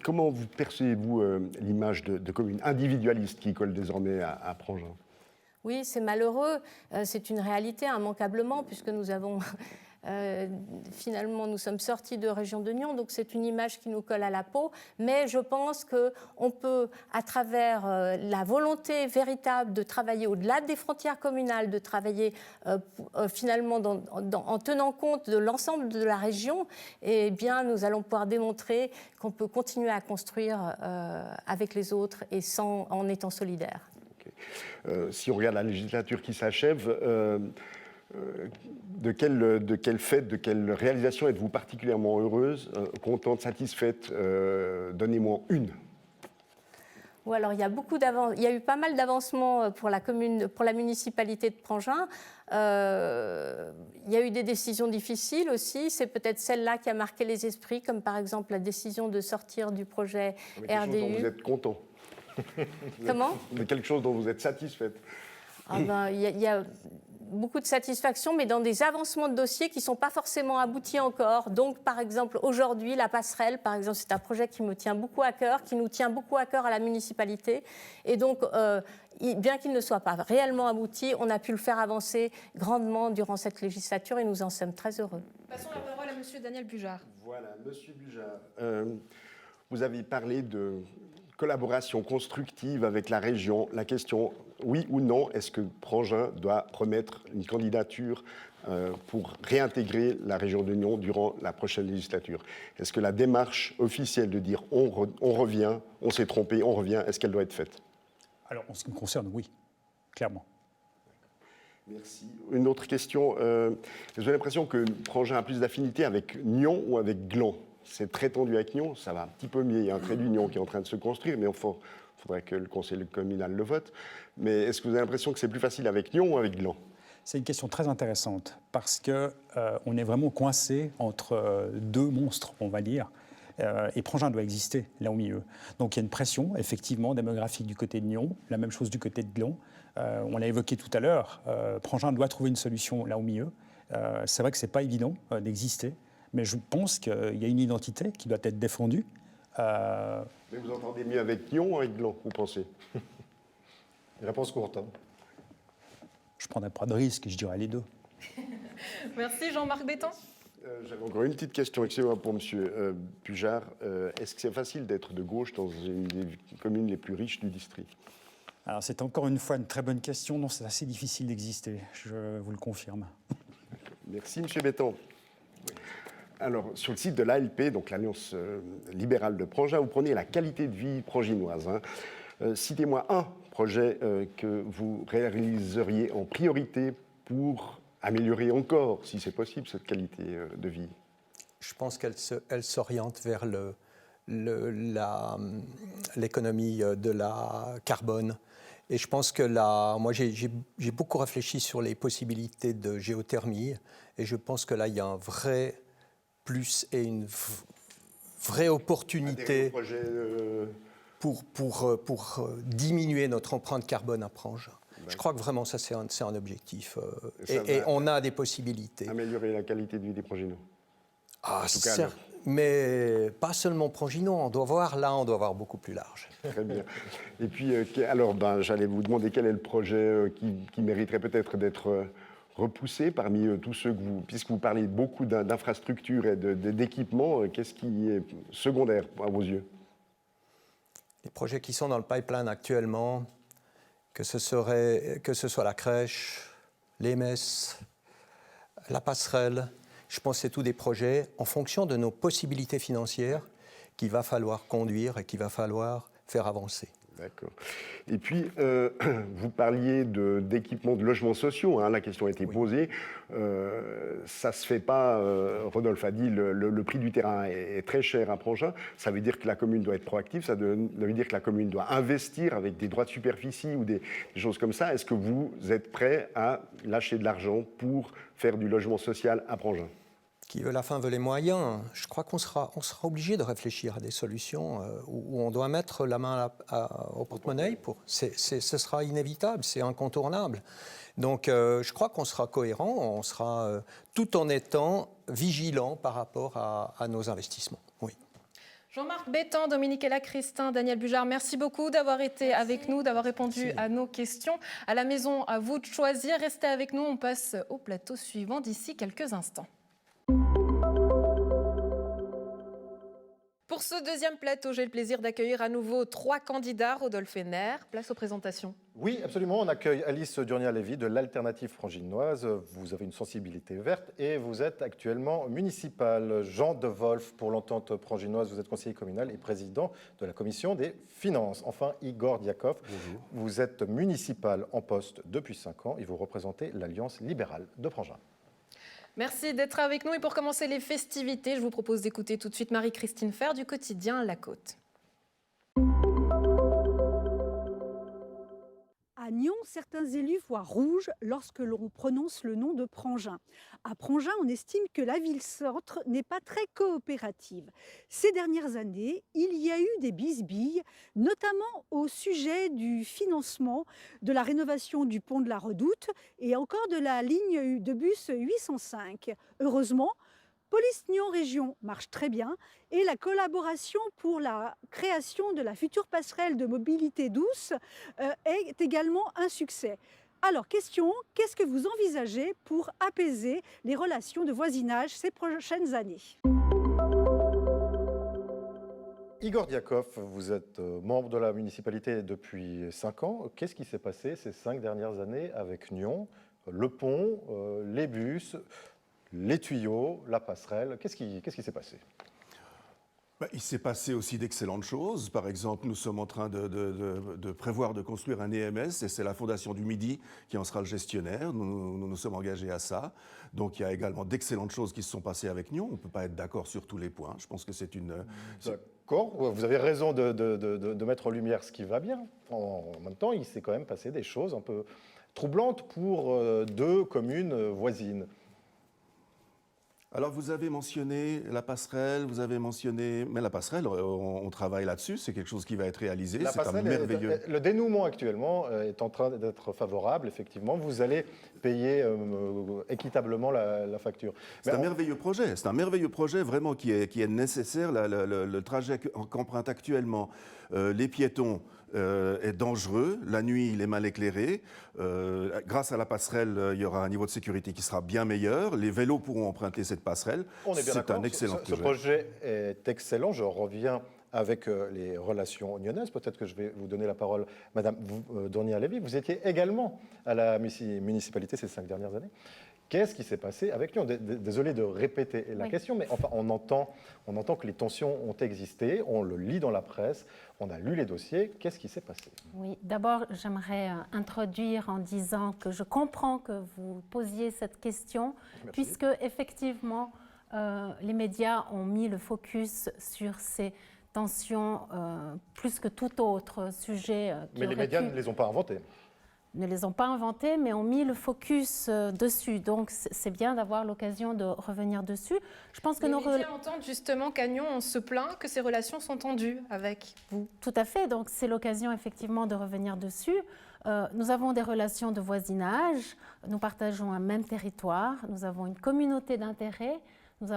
Comment vous percevez-vous l'image de commune individualiste qui colle désormais à Prangin? Oui, c'est malheureux. C'est une réalité, immanquablement, puisque nous avons... finalement, nous sommes sortis de Région de Nyon, donc c'est une image qui nous colle à la peau. Mais je pense qu'on peut, à travers la volonté véritable de travailler au-delà des frontières communales, de travailler finalement en tenant compte de l'ensemble de la région, eh bien, nous allons pouvoir démontrer qu'on peut continuer à construire avec les autres et en étant solidaires. Okay. Si on regarde la législature qui s'achève, de quel fait, de quelle réalisation êtes-vous particulièrement heureuse, contente, satisfaite? Donnez-moi une. Ou alors, il y a eu pas mal d'avancements pour la municipalité de Prangin. Il y a eu des décisions difficiles aussi. C'est peut-être celle-là qui a marqué les esprits, comme par exemple la décision de sortir du projet RDU. Quelque chose dont vous êtes content. Comment? De quelque chose dont vous êtes satisfaite. Il y a beaucoup de satisfaction, mais dans des avancements de dossiers qui ne sont pas forcément aboutis encore. Donc, par exemple, aujourd'hui, la passerelle, par exemple, c'est un projet qui me tient beaucoup à cœur, qui nous tient beaucoup à cœur à la municipalité. Et donc, bien qu'il ne soit pas réellement abouti, on a pu le faire avancer grandement durant cette législature et nous en sommes très heureux. Passons la parole à M. Daniel Bujard. Voilà, M. Bujard, vous avez parlé de collaboration constructive avec la région. La question, oui ou non, est-ce que Prangin doit remettre une candidature pour réintégrer la région de Nyon durant la prochaine législature? Est-ce que la démarche officielle de dire on revient, on s'est trompé, on revient, est-ce qu'elle doit être faite? Alors, en ce qui me concerne, oui, clairement. Merci. Une autre question. J'ai l'impression que Prangin a plus d'affinité avec Nyon ou avec Gland? C'est très tendu avec Nyon, ça va un petit peu mieux. Il y a un trait d'union qui est en train de se construire, mais il faudrait que le conseil communal le vote. Mais est-ce que vous avez l'impression que c'est plus facile avec Nyon ou avec Gland? C'est une question très intéressante parce qu'on est vraiment coincé entre deux monstres, on va dire. Et Prangin doit exister là au milieu. Donc il y a une pression, effectivement, démographique du côté de Nyon, la même chose du côté de Gland. On l'a évoqué tout à l'heure, Prangin doit trouver une solution là au milieu. C'est vrai que ce n'est pas évident d'exister. Mais je pense qu'il y a une identité qui doit être défendue. Mais vous entendez mieux avec Nyon ou avec Gland, vous pensez? Réponse courte. Je ne prendrai pas de risque, je dirais les deux. Merci Jean-Marc Bétan. J'avais encore une petite question, excusez-moi, pour M. Bujard. Est-ce que c'est facile d'être de gauche dans une des communes les plus riches du district? Alors c'est encore une fois une très bonne question. Non, c'est assez difficile d'exister, je vous le confirme. Merci M. Bétan. Alors, sur le site de l'ALP, donc l'Alliance libérale de Prangin, vous prenez la qualité de vie pranginoise. Citez-moi un projet que vous réaliseriez en priorité pour améliorer encore, si c'est possible, cette qualité de vie. Je pense qu'elle s'oriente vers l'économie de la carbone. Et je pense que moi, j'ai beaucoup réfléchi sur les possibilités de géothermie. Et je pense que là, il y a un vrai plus et une vraie opportunité pour diminuer notre empreinte carbone à Prangin. Je crois que vraiment, ça, c'est un objectif. Et on a des possibilités. Améliorer la qualité de vie des Pranginois. Ah, mais pas seulement Pranginois. On doit voir beaucoup plus large. Très bien. Et puis, alors, j'allais vous demander quel est le projet qui mériterait peut-être d'être repoussé parmi tous ceux que puisque vous parlez beaucoup d'infrastructures et d'équipements, qu'est-ce qui est secondaire à vos yeux? Les projets qui sont dans le pipeline actuellement, que ce soit la crèche, les messes, la passerelle, je pense que c'est tous des projets en fonction de nos possibilités financières qu'il va falloir conduire et qu'il va falloir faire avancer. D'accord. Et puis, vous parliez d'équipements de logements sociaux, la question a été posée. Ça ne se fait pas, Rodolphe a dit, le prix du terrain est très cher à Prangin. Ça veut dire que la commune doit être proactive, ça veut dire que la commune doit investir avec des droits de superficie ou des choses comme ça. Est-ce que vous êtes prêt à lâcher de l'argent pour faire du logement social à Prangin? Qui veut la fin veut les moyens. Je crois qu'on sera obligé de réfléchir à des solutions où on doit mettre la main au porte-monnaie. Ce sera inévitable, c'est incontournable. Donc je crois qu'on sera cohérent, tout en étant vigilant par rapport à nos investissements. Oui. Jean-Marc Bétan, Dominique Ella-Christin, Daniel Bujard, merci beaucoup d'avoir été avec nous, d'avoir répondu à nos questions. À la maison, à vous de choisir. Restez avec nous, on passe au plateau suivant d'ici quelques instants. Pour ce deuxième plateau, j'ai le plaisir d'accueillir à nouveau 3 candidats. Rodolphe Henner, place aux présentations. Oui, absolument. On accueille Alice Durnia-Lévy de l'Alternative Franginoise. Vous avez une sensibilité verte et vous êtes actuellement municipal. Jean De Wolf pour l'Entente Franginoise, vous êtes conseiller communal et président de la commission des finances. Enfin, Igor Diakov, vous êtes municipal en poste depuis 5 ans et vous représentez l'Alliance libérale de Prangin. Merci d'être avec nous. Et pour commencer les festivités, je vous propose d'écouter tout de suite Marie-Christine Fer du quotidien La Côte. À Nyon, certains élus voient rouge lorsque l'on prononce le nom de Prangin. À Prangin, on estime que la ville-centre n'est pas très coopérative. Ces dernières années, il y a eu des bisbilles, notamment au sujet du financement de la rénovation du pont de la Redoute et encore de la ligne de bus 805. Heureusement, Police Nyon Région marche très bien et la collaboration pour la création de la future passerelle de mobilité douce est également un succès. Alors, question, qu'est-ce que vous envisagez pour apaiser les relations de voisinage ces prochaines années ? Igor Diakov, vous êtes membre de la municipalité depuis 5 ans. Qu'est-ce qui s'est passé ces 5 dernières années avec Nyon, le pont, les bus, les tuyaux, la passerelle? Qu'est-ce qui s'est passé? Il s'est passé aussi d'excellentes choses. Par exemple, nous sommes en train de prévoir de construire un EMS et c'est la Fondation du Midi qui en sera le gestionnaire. Nous sommes engagés à ça. Donc il y a également d'excellentes choses qui se sont passées avec Nyon. On ne peut pas être d'accord sur tous les points. Je pense que c'est une... D'accord, vous avez raison de mettre en lumière ce qui va bien. En même temps, il s'est quand même passé des choses un peu troublantes pour 2 communes voisines. Alors, vous avez mentionné la passerelle, mais la passerelle, on travaille là-dessus, c'est quelque chose qui va être réalisé, c'est un merveilleux... Le dénouement actuellement est en train d'être favorable, effectivement. Vous allez payer équitablement la facture. C'est un merveilleux projet vraiment qui est nécessaire. Le trajet qu'empruntent actuellement les piétons est dangereux. La nuit, il est mal éclairé. Grâce à la passerelle, il y aura un niveau de sécurité qui sera bien meilleur. Les vélos pourront emprunter cette passerelle. C'est un excellent projet. Ce projet est excellent. Je reviens avec les relations nyonnaises. Peut-être que je vais vous donner la parole, Madame Durnia-Lévy. Vous étiez également à la municipalité ces 5 dernières années. Qu'est-ce qui s'est passé avec Nyon? Désolé de répéter la question, mais enfin, on entend que les tensions ont existé, on le lit dans la presse, on a lu les dossiers. Qu'est-ce qui s'est passé? Oui, d'abord, j'aimerais introduire en disant que je comprends que vous posiez cette question, puisque effectivement, les médias ont mis le focus sur ces tensions plus que tout autre sujet. Mais les médias ne les ont pas inventées. Ne les ont pas inventés, mais ont mis le focus dessus. Donc, c'est bien d'avoir l'occasion de revenir dessus. Je pense que les médias entendent justement qu'à Nyon, on se plaint que ces relations sont tendues avec vous. Tout à fait. Donc, c'est l'occasion effectivement de revenir dessus. Nous avons des relations de voisinage. Nous partageons un même territoire. Nous avons une communauté d'intérêts. Nous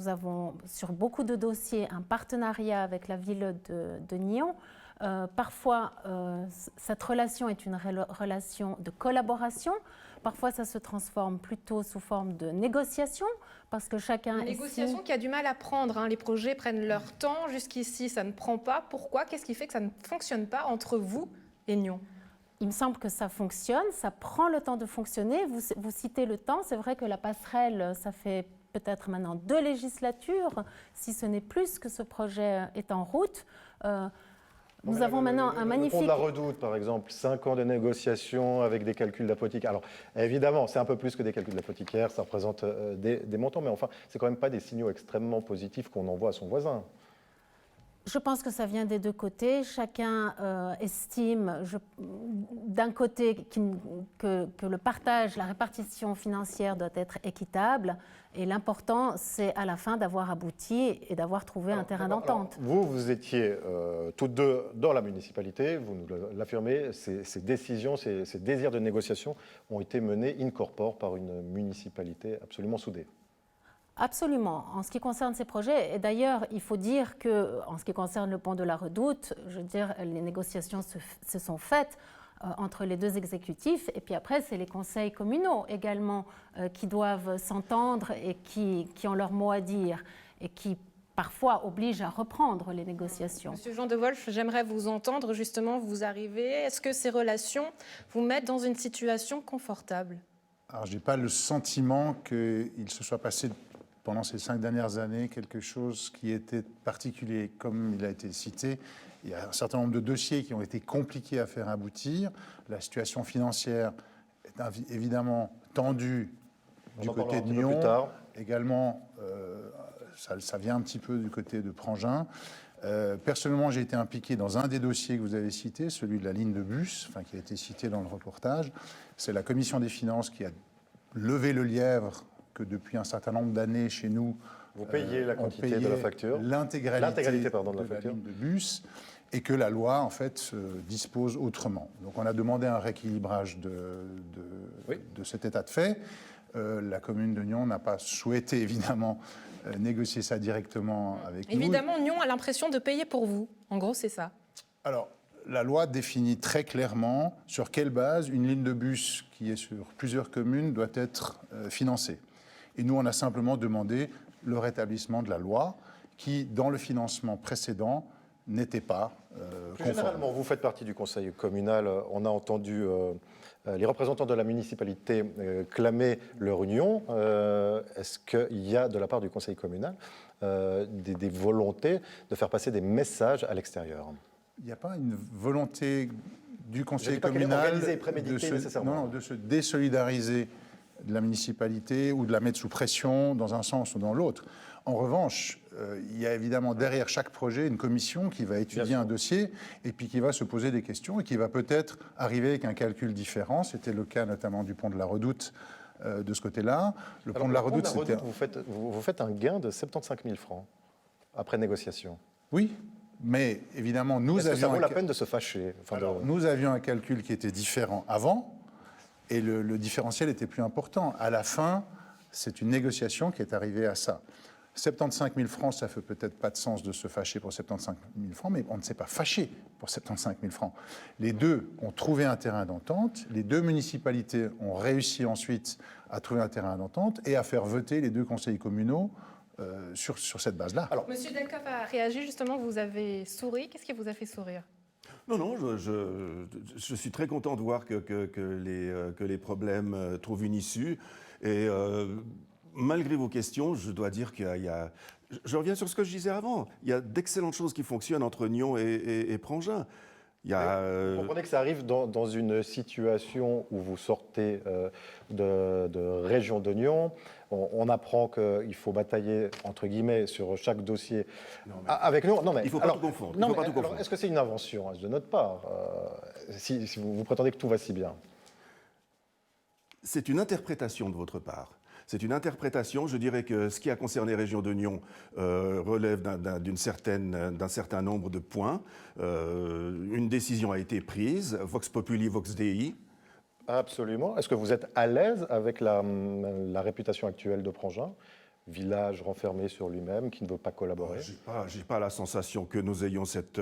avons sur beaucoup de dossiers un partenariat avec la ville de Nyon. Parfois, cette relation est une relation de collaboration. Parfois, ça se transforme plutôt sous forme de négociation, parce que chacun... Une négociation qui a du mal à prendre. Hein. Les projets prennent leur temps. Jusqu'ici, ça ne prend pas. Pourquoi? Qu'est-ce qui fait que ça ne fonctionne pas entre vous et Nyon? Il me semble que ça fonctionne. Ça prend le temps de fonctionner. Vous citez le temps. C'est vrai que la passerelle, ça fait peut-être maintenant 2 législatures, si ce n'est plus, que ce projet est en route. Nous avons maintenant un magnifique... Le pont de la Redoute, par exemple, 5 ans de négociations avec des calculs d'apothicaire. Alors, évidemment, c'est un peu plus que des calculs d'apothicaire, ça représente des montants, mais enfin, c'est quand même pas des signaux extrêmement positifs qu'on envoie à son voisin. Je pense que ça vient des 2 côtés. Chacun estime, d'un côté, que le partage, la répartition financière doit être équitable. Et l'important, c'est à la fin d'avoir abouti et d'avoir trouvé un terrain d'entente. Vous étiez toutes 2 dans la municipalité, vous nous l'affirmez, ces décisions, ces désirs de négociation ont été menés in corpore par une municipalité absolument soudée. Absolument. En ce qui concerne ces projets, et d'ailleurs, il faut dire qu'en ce qui concerne le pont de la Redoute, je veux dire, les négociations se sont faites entre les deux exécutifs, et puis après, c'est les conseils communaux également qui doivent s'entendre et qui ont leur mot à dire, et qui parfois obligent à reprendre les négociations. Monsieur Jean de Wolff, j'aimerais vous entendre, justement, vous arrivez. Est-ce que ces relations vous mettent dans une situation confortable? Alors, je n'ai pas le sentiment qu'il se soit passé pendant ces 5 dernières années quelque chose qui était particulier. Comme il a été cité, il y a un certain nombre de dossiers qui ont été compliqués à faire aboutir. La situation financière est évidemment tendue du côté de Nyon. Également, ça vient un petit peu du côté de Prangin. Personnellement, j'ai été impliqué dans un des dossiers que vous avez cité, celui de la ligne de bus, qui a été cité dans le reportage. C'est la commission des finances qui a levé le lièvre que depuis un certain nombre d'années chez nous, vous payez la quantité de la facture, l'intégralité de la facture ligne de bus, et que la loi en fait dispose autrement. Donc on a demandé un rééquilibrage de cet état de fait. La commune de Nyon n'a pas souhaité évidemment négocier ça directement avec nous. Évidemment, Nyon a l'impression de payer pour vous. En gros, c'est ça. Alors, la loi définit très clairement sur quelle base une ligne de bus qui est sur plusieurs communes doit être financée. Et nous, on a simplement demandé le rétablissement de la loi qui, dans le financement précédent, n'était pas conforme. Généralement, vous faites partie du conseil communal. On a entendu les représentants de la municipalité clamer leur union. Est-ce qu'il y a, de la part du conseil communal, des volontés de faire passer des messages à l'extérieur? Il n'y a pas une volonté du conseil communal de se désolidariser de la municipalité ou de la mettre sous pression dans un sens ou dans l'autre. En revanche, il y a évidemment derrière chaque projet une commission qui va étudier un dossier et puis qui va se poser des questions et qui va peut-être arriver avec un calcul différent. C'était le cas notamment du pont de la Redoute de ce côté-là. Le pont de la Redoute, vous faites un gain de 75 000 francs après négociation. Oui, mais évidemment, nous avions... ça vaut la peine de se fâcher? Nous avions un calcul qui était différent avant et le différentiel était plus important. À la fin, c'est une négociation qui est arrivée à ça. 75 000 francs, ça ne fait peut-être pas de sens de se fâcher pour 75 000 francs, mais on ne s'est pas fâché pour 75 000 francs. Les deux ont trouvé un terrain d'entente, les deux municipalités ont réussi ensuite à trouver un terrain d'entente et à faire voter les deux conseils communaux sur cette base-là. Alors, Monsieur Delcoff a réagi justement, vous avez souri. Qu'est-ce qui vous a fait sourire? Non, je suis très content de voir que les problèmes trouvent une issue. Et malgré vos questions, je dois dire qu'il y a... Je reviens sur ce que je disais avant. Il y a d'excellentes choses qui fonctionnent entre Nyon et Prangin. Vous comprenez que ça arrive dans une situation où vous sortez de région de Nyon. On apprend qu'il faut batailler, entre guillemets, sur chaque dossier avec nous. Il ne faut pas tout confondre. Est-ce que c'est une invention de notre part, si vous prétendez que tout va si bien? C'est une interprétation de votre part. C'est une interprétation. Je dirais que ce qui a concerné Région de Nyon relève d'un certain nombre de points. Une décision a été prise, Vox Populi, Vox Dei. Absolument. Est-ce que vous êtes à l'aise avec la réputation actuelle de Prangin? Village renfermé sur lui-même, qui ne veut pas collaborer? Je n'ai pas la sensation que nous ayons cette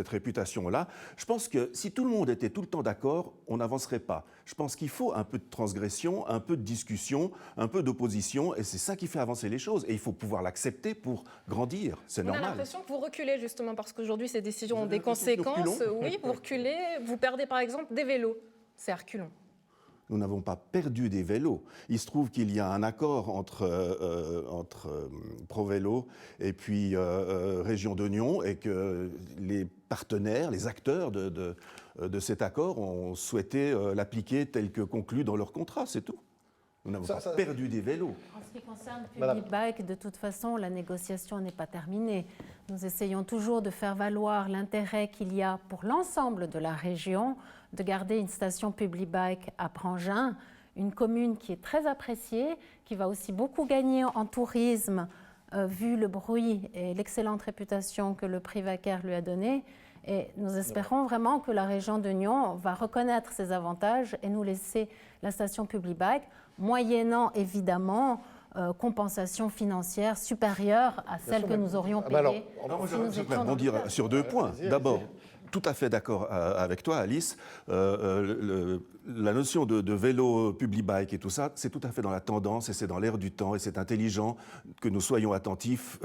réputation-là. Je pense que si tout le monde était tout le temps d'accord, on n'avancerait pas. Je pense qu'il faut un peu de transgression, un peu de discussion, un peu d'opposition, et c'est ça qui fait avancer les choses. Et il faut pouvoir l'accepter pour grandir, c'est normal. On a l'impression que vous reculez justement, parce qu'aujourd'hui ces décisions ont des conséquences. Oui, vous reculez, vous perdez par exemple des vélos. C'est reculant. Nous n'avons pas perdu des vélos. Il se trouve qu'il y a un accord entre ProVélo et puis Région de Nyon et que les partenaires, les acteurs de cet accord ont souhaité l'appliquer tel que conclu dans leur contrat, c'est tout. Nous n'avons pas perdu des vélos. En ce qui concerne Public Bike, de toute façon, la négociation n'est pas terminée. Nous essayons toujours de faire valoir l'intérêt qu'il y a pour l'ensemble de la région de garder une station Public Bike à Prangin, une commune qui est très appréciée, qui va aussi beaucoup gagner en tourisme, vu le bruit et l'excellente réputation que le prix Vacaire lui a donné. Et nous espérons vraiment que la région de Nyon va reconnaître ces avantages et nous laisser la station Public Bike, moyennant évidemment compensation financière supérieure à celle que nous aurions payée. Si nous Je voudrais étions dans rebondir le- sur 2 points. Allez-y, D'abord, allez-y. tout à fait d'accord avec toi, Alice. La notion de vélo public bike et tout ça, c'est tout à fait dans la tendance et c'est dans l'air du temps et c'est intelligent que nous soyons attentifs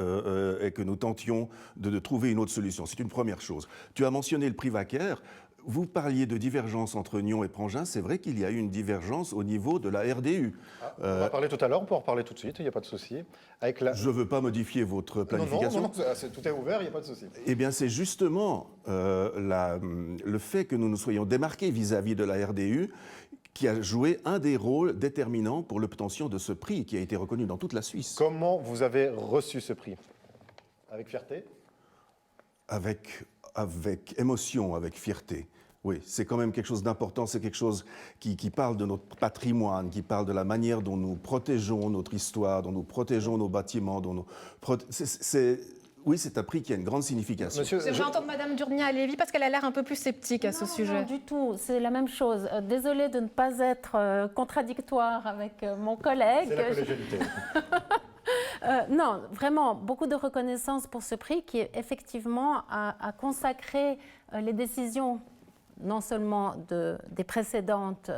et que nous tentions de trouver une autre solution. C'est une première chose. Tu as mentionné le prix Vacaire. Vous parliez de divergence entre Nyon et Prangin. C'est vrai qu'il y a eu une divergence au niveau de la RDU. On va parler tout à l'heure, on peut en reparler tout de suite, il n'y a pas de souci. Avec la... Je ne veux pas modifier votre planification. Non, tout est ouvert, il n'y a pas de souci. Eh bien, c'est justement le fait que nous nous soyons démarqués vis-à-vis de la RDU qui a joué un des rôles déterminants pour l'obtention de ce prix qui a été reconnu dans toute la Suisse. Comment vous avez reçu ce prix? Avec fierté? Avec émotion, avec fierté. Oui, c'est quand même quelque chose d'important, c'est quelque chose qui parle de notre patrimoine, qui parle de la manière dont nous protégeons notre histoire, dont nous protégeons nos bâtiments, dont nous... Oui, c'est un prix qui a une grande signification. Monsieur, J'aimerais entendre Madame Durnia-Lévy parce qu'elle a l'air un peu plus sceptique à ce Non, sujet. non, du tout, c'est la même chose. Désolée de ne pas être contradictoire avec mon collègue. c'est la collégialité. Non, vraiment, beaucoup de reconnaissance pour ce prix qui, effectivement, a consacré les décisions non seulement des précédentes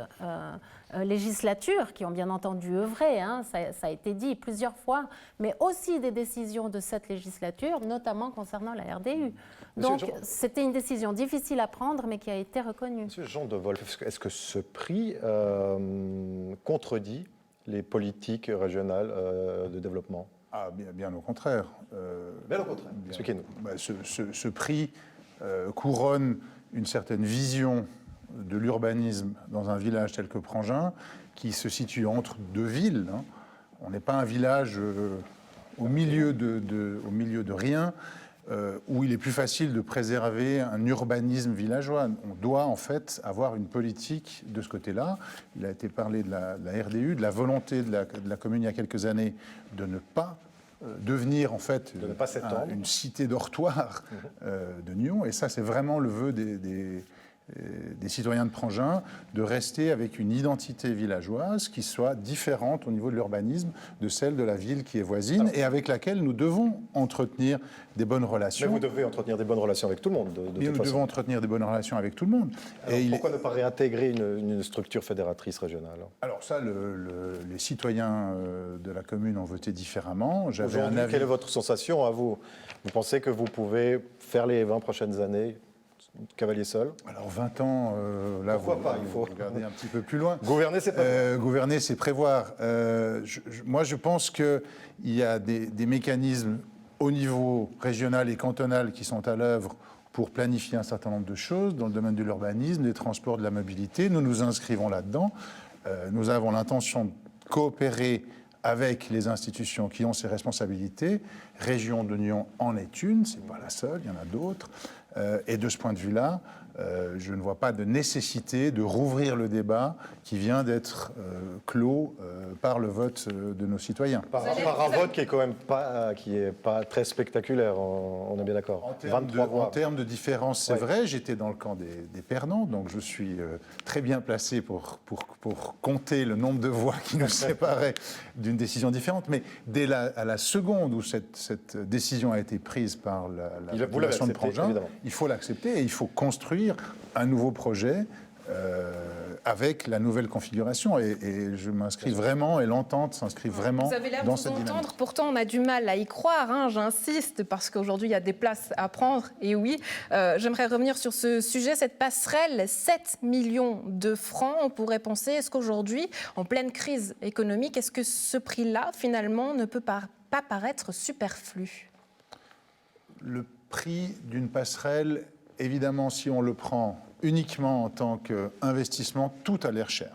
législatures, qui ont bien entendu œuvré, hein, ça a été dit plusieurs fois, mais aussi des décisions de cette législature, notamment concernant la RDU. Donc, c'était une décision difficile à prendre, mais qui a été reconnue. Monsieur Jean de Wolf, est-ce que ce prix contredit les politiques régionales de développement? Ah, bien au contraire. Bien au contraire, expliquez-nous. Ce prix couronne une certaine vision de l'urbanisme dans un village tel que Prangin, qui se situe entre deux villes. Hein. On n'est pas un village au milieu de rien, où il est plus facile de préserver un urbanisme villageois. On doit en fait avoir une politique de ce côté-là. Il a été parlé de la RDU, de la volonté de la commune il y a quelques années de ne pas devenir en fait une cité dortoir de Nyon. Et ça, c'est vraiment le vœu des citoyens de Prangin, de rester avec une identité villageoise qui soit différente au niveau de l'urbanisme de celle de la ville qui est voisine et avec laquelle nous devons entretenir des bonnes relations. Mais vous devez entretenir des bonnes relations avec tout le monde, de toute façon. Nous devons entretenir des bonnes relations avec tout le monde. Alors, pourquoi ne pas réintégrer une structure fédératrice régionale? Alors ça, les citoyens de la commune ont voté différemment. Aujourd'hui, quelle est votre sensation à vous? Vous pensez que vous pouvez faire les 20 prochaines années cavalier seul? Alors 20 ans, là, il faut regarder un petit peu plus loin. Gouverner, c'est prévoir. Gouverner, c'est prévoir. Moi, je pense qu'il y a des mécanismes au niveau régional et cantonal qui sont à l'œuvre pour planifier un certain nombre de choses dans le domaine de l'urbanisme, des transports, de la mobilité. Nous nous inscrivons là-dedans. Nous avons l'intention de coopérer avec les institutions qui ont ces responsabilités. Région de Nyon en est une, ce n'est pas la seule, il y en a d'autres. Et de ce point de vue-là, je ne vois pas de nécessité de rouvrir le débat qui vient d'être clos par le vote de nos citoyens. Par un vote qui est quand même pas très spectaculaire, on est bien d'accord. En termes de différence, c'est vrai, j'étais dans le camp des perdants, donc je suis très bien placé pour compter le nombre de voix qui nous séparaient d'une décision différente. Mais à la seconde où cette décision a été prise par la population de Prangin, il faut l'accepter et il faut construire un nouveau projet avec la nouvelle configuration. Et je m'inscris vraiment, et l'entente s'inscrit vraiment dans cette dynamique. Vous avez l'air de vous entendre, pourtant on a du mal à y croire, hein, j'insiste, parce qu'aujourd'hui il y a des places à prendre. Et oui, j'aimerais revenir sur ce sujet, cette passerelle, 7 millions de francs, on pourrait penser, est-ce qu'aujourd'hui, en pleine crise économique, est-ce que ce prix-là, finalement, ne peut pas paraître superflu? Le prix d'une passerelle, évidemment, si on le prend uniquement en tant qu'investissement, tout a l'air cher.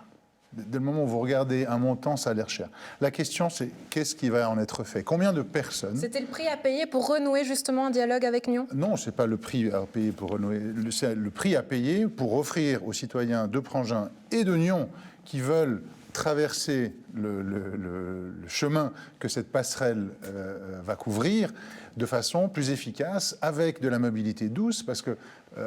Dès le moment où vous regardez un montant, ça a l'air cher. La question, c'est qu'est-ce qui va en être fait? Combien de personnes... C'était le prix à payer pour renouer justement un dialogue avec Nyon? Non, ce n'est pas le prix à payer pour renouer. C'est le prix à payer pour offrir aux citoyens de Prangin et de Nyon qui veulent traverser le chemin que cette passerelle va couvrir de façon plus efficace avec de la mobilité douce, parce que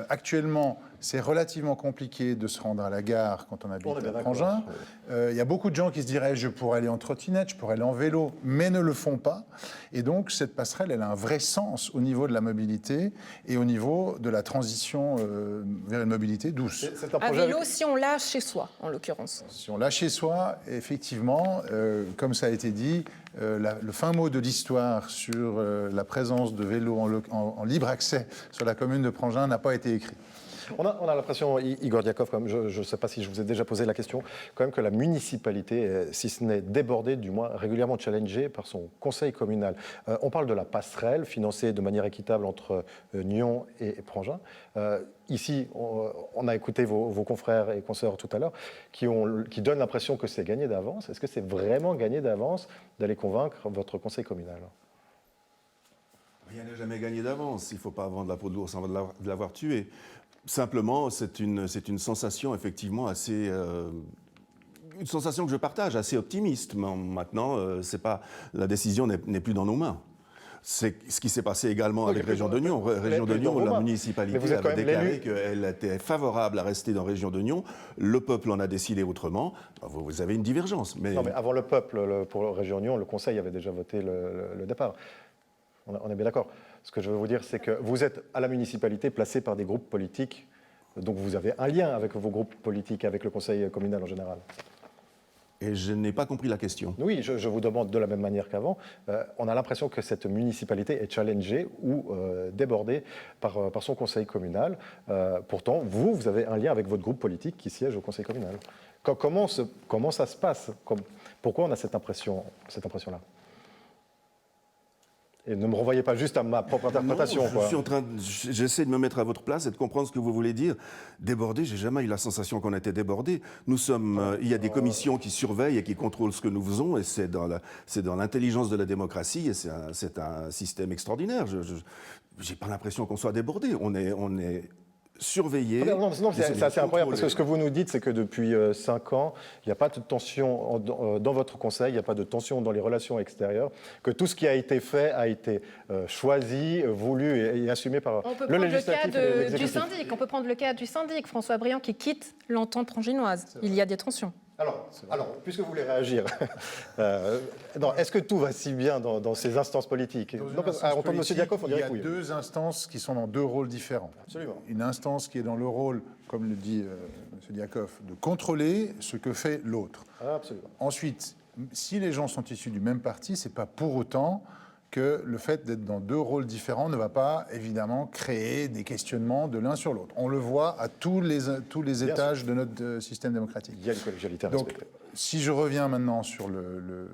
actuellement, c'est relativement compliqué de se rendre à la gare quand on habite à Prangin. Il y a beaucoup de gens qui se diraient je pourrais aller en trottinette, je pourrais aller en vélo, mais ne le font pas. Et donc, cette passerelle, elle a un vrai sens au niveau de la mobilité et au niveau de la transition vers une mobilité douce. C'est un À projet vélo, si on l'a chez soi, en l'occurrence. Si on l'a chez soi, effectivement, comme ça a été dit, le fin mot de l'histoire sur la présence de vélos en libre accès sur la commune de Prangin n'a pas été écrit. On a l'impression, Igor Diakov, je ne sais pas si je vous ai déjà posé la question, quand même que la municipalité, si ce n'est débordée, du moins régulièrement challengée par son conseil communal. On parle de la passerelle financée de manière équitable entre Nyons et Prangin. Ici, on a écouté vos confrères et consoeurs tout à l'heure qui donnent l'impression que c'est gagné d'avance. Est-ce que c'est vraiment gagné d'avance d'aller convaincre votre conseil communal ? Rien n'est jamais gagné d'avance. Il ne faut pas vendre la peau de l'ours avant de l'avoir tué. Simplement, c'est une sensation effectivement assez... une sensation que je partage, assez optimiste. Maintenant, la décision n'est plus dans nos mains. C'est ce qui s'est passé également avec Région de Nyon. Région de Nyon, la municipalité avait déclaré qu'elle était favorable à rester dans Région de Nyon. Le peuple en a décidé autrement. Vous avez une divergence. Non, mais avant le peuple, pour Région de Nyon, le Conseil avait déjà voté le départ. On est bien d'accord. Ce que je veux vous dire, c'est que vous êtes à la municipalité placé par des groupes politiques, donc vous avez un lien avec vos groupes politiques, avec le conseil communal en général. Et je n'ai pas compris la question. Oui, je vous demande de la même manière qu'avant. On a l'impression que cette municipalité est challengée ou débordée par son conseil communal. Pourtant, vous avez un lien avec votre groupe politique qui siège au conseil communal. Comment ça se passe ? Pourquoi on a cette impression-là ? Et ne me renvoyez pas juste à ma propre interprétation. J'essaie de me mettre à votre place et de comprendre ce que vous voulez dire. Débordé, j'ai jamais eu la sensation qu'on était débordé. Il y a des commissions qui surveillent et qui contrôlent ce que nous faisons, et c'est dans l'intelligence de la démocratie, et c'est un système extraordinaire. J'ai pas l'impression qu'on soit débordé. On est surveillé. Non, c'est assez incroyable, parce que ce que vous nous dites, c'est que depuis 5 ans, il n'y a pas de tension dans votre conseil, il n'y a pas de tension dans les relations extérieures, que tout ce qui a été fait a été choisi, voulu et assumé par le législatif et l'exécutif. On peut prendre le cas du syndic, François Briand, qui quitte l'entente pranginoise. Il y a des tensions. Alors, puisque vous voulez réagir, est-ce que tout va si bien dans ces instances politiques ? À entendre M. Diakov, on dirait que oui. Il y a 2 instances qui sont dans 2 rôles différents. Absolument. Une instance qui est dans le rôle, comme le dit M. Diakov, de contrôler ce que fait l'autre. Absolument. Ensuite, si les gens sont issus du même parti, ce n'est pas pour autant que le fait d'être dans 2 rôles différents ne va pas, évidemment, créer des questionnements de l'un sur l'autre. On le voit à tous les étages de notre système démocratique. Il y a une collégialité à respecter. Donc, si je reviens maintenant sur le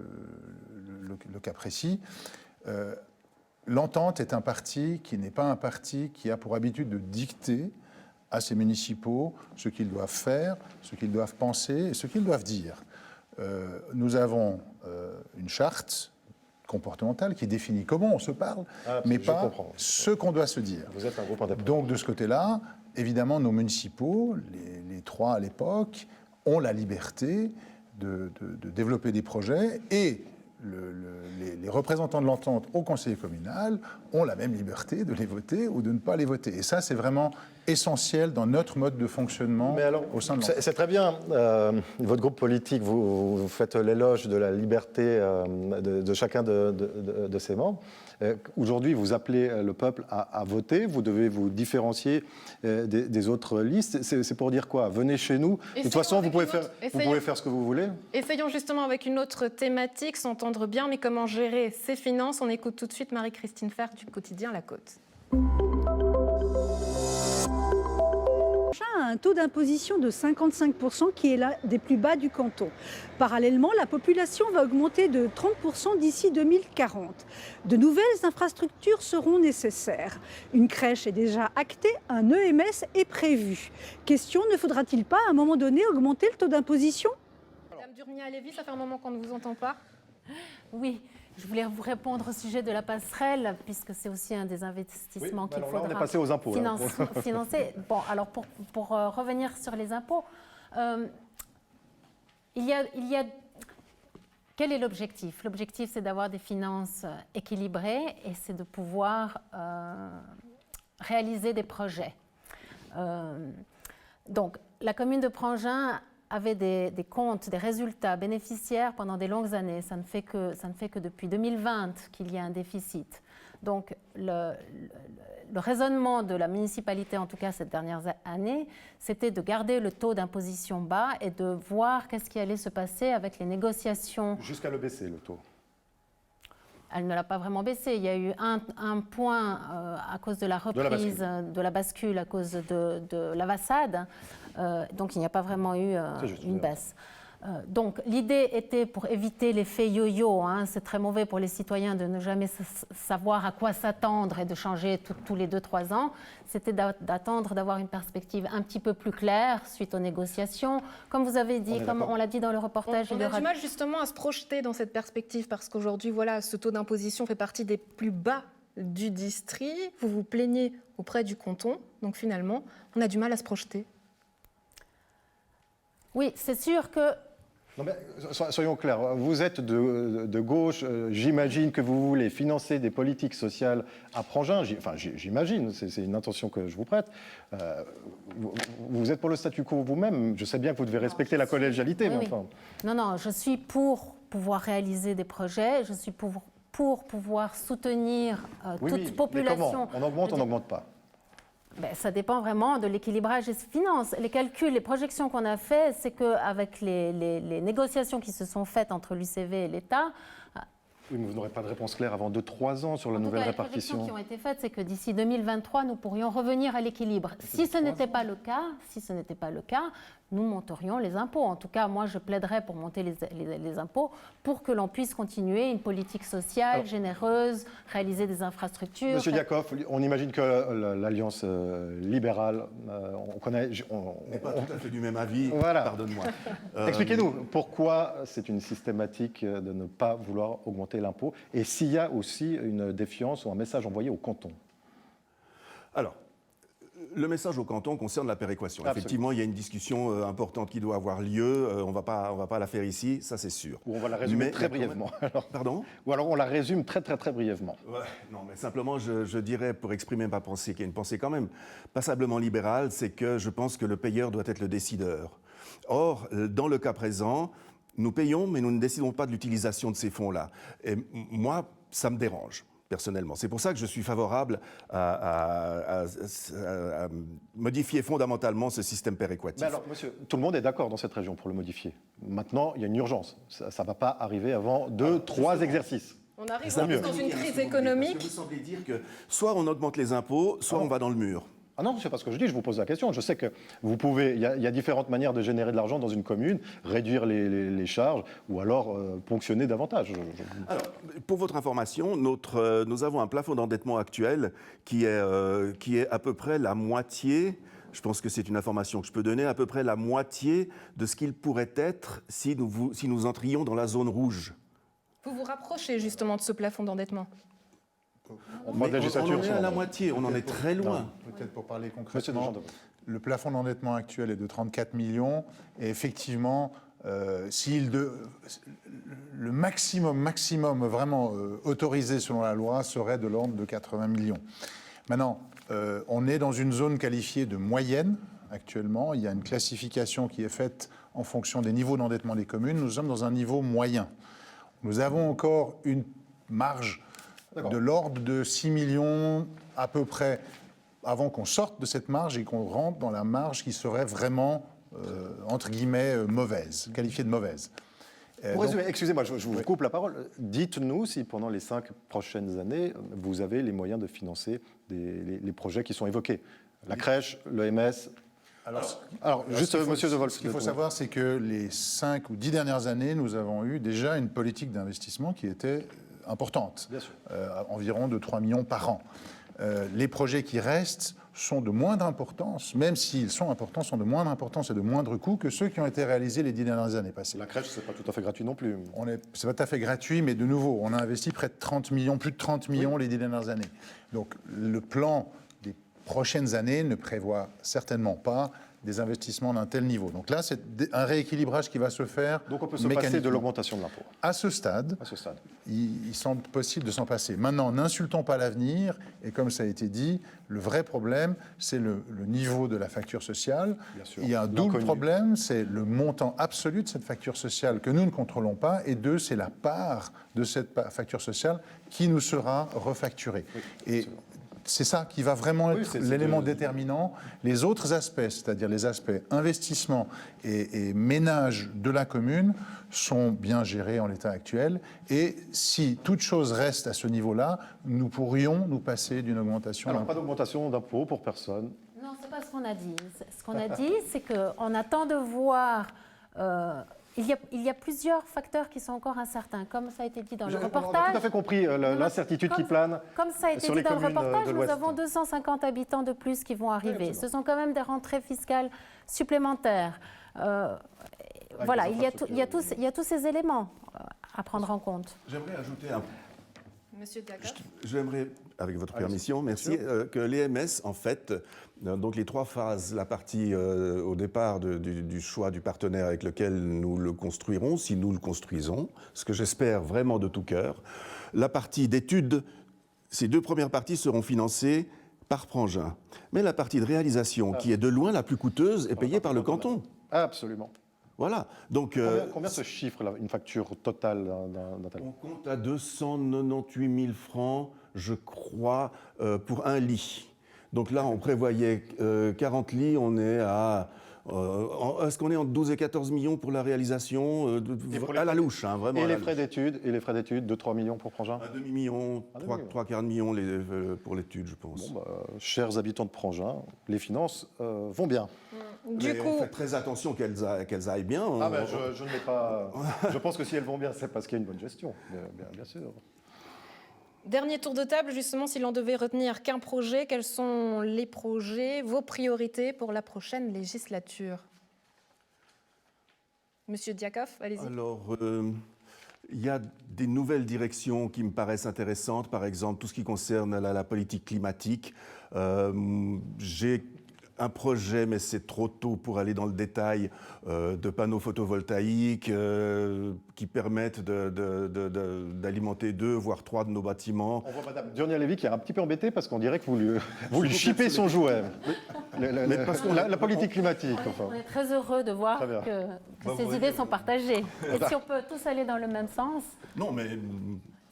cas précis, l'Entente est un parti qui n'est pas un parti qui a pour habitude de dicter à ses municipaux ce qu'ils doivent faire, ce qu'ils doivent penser et ce qu'ils doivent dire. Nous avons une charte comportementale qui définit comment on se parle, mais pas ce qu'on doit se dire. Vous êtes un groupe indépendant. Donc de ce côté-là, évidemment, nos municipaux, les 3 à l'époque, ont la liberté de développer des projets, et les représentants de l'entente au conseil communal ont la même liberté de les voter ou de ne pas les voter. Et ça, c'est vraiment essentiel dans notre mode de fonctionnement au sein de l'entente. C'est très bien. Votre groupe politique, vous faites l'éloge de la liberté de chacun de ses membres. Aujourd'hui, vous appelez le peuple à voter. Vous devez vous différencier des autres listes. C'est pour dire quoi ? Venez chez nous. De toute façon, vous pouvez faire ce que vous voulez. Essayons justement avec une autre thématique, s'entendre bien, mais comment gérer ses finances. On écoute tout de suite Marie-Christine Fer du quotidien La Côte. A un taux d'imposition de 55% qui est l'un des plus bas du canton. Parallèlement, la population va augmenter de 30% d'ici 2040. De nouvelles infrastructures seront nécessaires. Une crèche est déjà actée, un EMS est prévu. Question, ne faudra-t-il pas à un moment donné augmenter le taux d'imposition ? Madame Durnia-Lévy, ça fait un moment qu'on ne vous entend pas. Oui. Je voulais vous répondre au sujet de la passerelle, puisque c'est aussi un des investissements qu'il faudra on est passé aux impôts, financer. Bon, alors pour revenir sur les impôts, il y a Quel est l'objectif? L'objectif, c'est d'avoir des finances équilibrées et c'est de pouvoir réaliser des projets. Donc, la commune de Prangin avait des comptes, des résultats bénéficiaires pendant des longues années. Ça ne fait que depuis 2020 qu'il y a un déficit. Donc, le raisonnement de la municipalité, en tout cas ces dernières années, c'était de garder le taux d'imposition bas et de voir qu'est-ce qui allait se passer avec les négociations. Jusqu'à le baisser, le taux. Elle ne l'a pas vraiment baissé. Il y a eu un point à cause de la reprise, de la bascule, à cause de la Vassade. Donc il n'y a pas vraiment eu une baisse. Donc l'idée était, pour éviter l'effet yo-yo, c'est très mauvais pour les citoyens de ne jamais savoir à quoi s'attendre et de changer tous les 2-3 ans, c'était d'attendre d'avoir une perspective un petit peu plus claire suite aux négociations. Comme vous avez dit, comme on l'a dit dans le reportage, on a du mal justement à se projeter dans cette perspective parce qu'aujourd'hui, voilà, ce taux d'imposition fait partie des plus bas du district. Vous vous plaignez auprès du canton, donc finalement, on a du mal à se projeter. Oui, c'est sûr que... Non mais, soyons clairs, vous êtes de gauche, j'imagine que vous voulez financer des politiques sociales à Prangin, enfin j'imagine, c'est une intention que je vous prête. Vous êtes pour le statu quo vous-même, je sais bien que vous devez respecter la collégialité, oui, mais enfin... Non, je suis pour pouvoir réaliser des projets, je suis pour pouvoir soutenir toute population. Mais comment? On augmente, on n'augmente pas? Ça dépend vraiment de l'équilibrage des finances. Les calculs, les projections qu'on a faites, c'est qu'avec les négociations qui se sont faites entre l'UCV et l'État... Oui, mais vous n'aurez pas de réponse claire avant 2-3 ans sur la nouvelle répartition. Les projections qui ont été faites, c'est que d'ici 2023, nous pourrions revenir à l'équilibre. Si ce n'était pas le cas, nous monterions les impôts. En tout cas, moi, je plaiderais pour monter les impôts pour que l'on puisse continuer une politique sociale généreuse, réaliser des infrastructures. Monsieur Diakov, on imagine que l'Alliance libérale, on connaît... On n'est pas tout à fait du même avis, voilà. Pardonne-moi. Expliquez-nous, pourquoi c'est une systématique de ne pas vouloir augmenter l'impôt et s'il y a aussi une défiance ou un message envoyé au canton? Alors, le message au canton concerne la péréquation. Absolument. Effectivement, il y a une discussion importante qui doit avoir lieu. On ne va pas la faire ici, ça c'est sûr. Ou on va la résumer très brièvement. Alors. Pardon? Ou alors on la résume très brièvement. Ouais, non, mais simplement, je dirais, pour exprimer ma pensée, qui est une pensée quand même passablement libérale, c'est que je pense que le payeur doit être le décideur. Or, dans le cas présent, nous payons, mais nous ne décidons pas de l'utilisation de ces fonds-là. Et moi, ça me dérange. Personnellement. C'est pour ça que je suis favorable à modifier fondamentalement ce système péréquatif. Mais alors, monsieur, tout le monde est d'accord dans cette région pour le modifier. Maintenant, il y a une urgence. Ça ne va pas arriver avant 2-3 exercices. On arrive dans une crise économique. Vous semblez dire que soit on augmente les impôts, soit on va dans le mur. Ah non, c'est pas ce que je dis, je vous pose la question. Je sais que vous pouvez, il y a différentes manières de générer de l'argent dans une commune, réduire les charges ou alors ponctionner davantage. Alors, pour votre information, nous avons un plafond d'endettement actuel qui est à peu près la moitié, je pense que c'est une information que je peux donner, à peu près la moitié de ce qu'il pourrait être si nous entrions dans la zone rouge. Vous vous rapprochez justement de ce plafond d'endettement? On en est à la moitié, on en est très loin. Peut-être pour parler concrètement, le plafond d'endettement actuel est de 34 millions et effectivement, le maximum vraiment autorisé selon la loi serait de l'ordre de 80 millions. Maintenant, on est dans une zone qualifiée de moyenne actuellement. Il y a une classification qui est faite en fonction des niveaux d'endettement des communes. Nous sommes dans un niveau moyen. Nous avons encore une marge de l'ordre de 6 millions à peu près avant qu'on sorte de cette marge et qu'on rentre dans la marge qui serait vraiment, entre guillemets, mauvaise, qualifiée de mauvaise. Excusez-moi, je vous coupe la parole. Dites-nous si pendant les 5 prochaines années, vous avez les moyens de financer les projets qui sont évoqués. La crèche, l'EMS... Alors, juste, monsieur De Wolf. Ce qu'il faut savoir, c'est que les 5 ou 10 dernières années, nous avons eu déjà une politique d'investissement qui était importante, environ de 3 millions par an. Les projets qui restent sont de moindre importance, même s'ils sont importants, sont de moindre importance et de moindre coût que ceux qui ont été réalisés les 10 dernières années passées. La crèche, c'est pas tout à fait gratuit non plus. C'est pas tout à fait gratuit, mais de nouveau, on a investi près de 30 millions, plus de 30 millions les 10 dernières années. Donc le plan des prochaines années ne prévoit certainement pas des investissements d'un tel niveau. Donc là, c'est un rééquilibrage qui va se faire. Donc on peut se passer de l'augmentation de l'impôt. À ce stade, il semble possible de s'en passer. Maintenant, n'insultons pas l'avenir, et comme ça a été dit, le vrai problème, c'est le niveau de la facture sociale. Il y a un double problème, c'est le montant absolu de cette facture sociale que nous ne contrôlons pas, et deux, c'est la part de cette facture sociale qui nous sera refacturée. Oui, et c'est ça qui va vraiment être l'élément déterminant. Les autres aspects, c'est-à-dire les aspects investissement et ménage de la commune, sont bien gérés en l'état actuel. Et si toute chose reste à ce niveau-là, nous pourrions nous passer d'une augmentation d'impôt. Alors, pas d'augmentation d'impôt pour personne. Non, ce n'est pas ce qu'on a dit. Ce qu'on a dit, c'est qu'on attend de voir... Il y a plusieurs facteurs qui sont encore incertains, comme ça a été dit dans le reportage. On a tout à fait compris l'incertitude qui plane. Comme ça a été dit dans le reportage, nous avons 250 habitants de plus qui vont arriver. Oui, ce sont quand même des rentrées fiscales supplémentaires. Voilà, il y a tous ces éléments à prendre en compte. J'aimerais ajouter un... Monsieur Diakov. J'aimerais, avec votre permission, merci, que l'EMS, en fait, donc les trois phases, la partie au départ du choix du partenaire avec lequel nous le construirons, si nous le construisons, ce que j'espère vraiment de tout cœur, la partie d'études, ces deux premières parties seront financées par Prangin. Mais la partie de réalisation, qui est de loin la plus coûteuse, est payée par le canton. Absolument. Voilà. Donc, combien se chiffre une facture totale d'un tel ? On compte à 298 000 francs, je crois, pour un lit. Donc là, on prévoyait 40 lits, on est à... Est-ce qu'on est entre 12 et 14 millions pour la réalisation à la louche, hein, vraiment. Et les frais d'études, 2-3 millions pour Prangin ? Un demi-million, 3/4 millions pour l'étude, je pense. Bon, chers habitants de Prangin, les finances vont bien. Du coup, faites très attention qu'elles aillent bien. Je ne l'ai pas. Je pense que si elles vont bien, c'est parce qu'il y a une bonne gestion, bien sûr. Dernier tour de table, justement, si l'on devait retenir qu'un projet, quels sont les projets, vos priorités pour la prochaine législature ? Monsieur Diakov, allez-y. Alors, il y a des nouvelles directions qui me paraissent intéressantes, par exemple tout ce qui concerne la politique climatique. J'ai un projet, mais c'est trop tôt pour aller dans le détail, de panneaux photovoltaïques qui permettent d'alimenter 2 voire 3 de nos bâtiments. On voit Madame Durnier-Lévy qui est un petit peu embêtée parce qu'on dirait que vous lui chippez son jouet. La politique climatique. On est très heureux de voir que ces idées sont partagées. Et si on peut tous aller dans le même sens. Non, mais...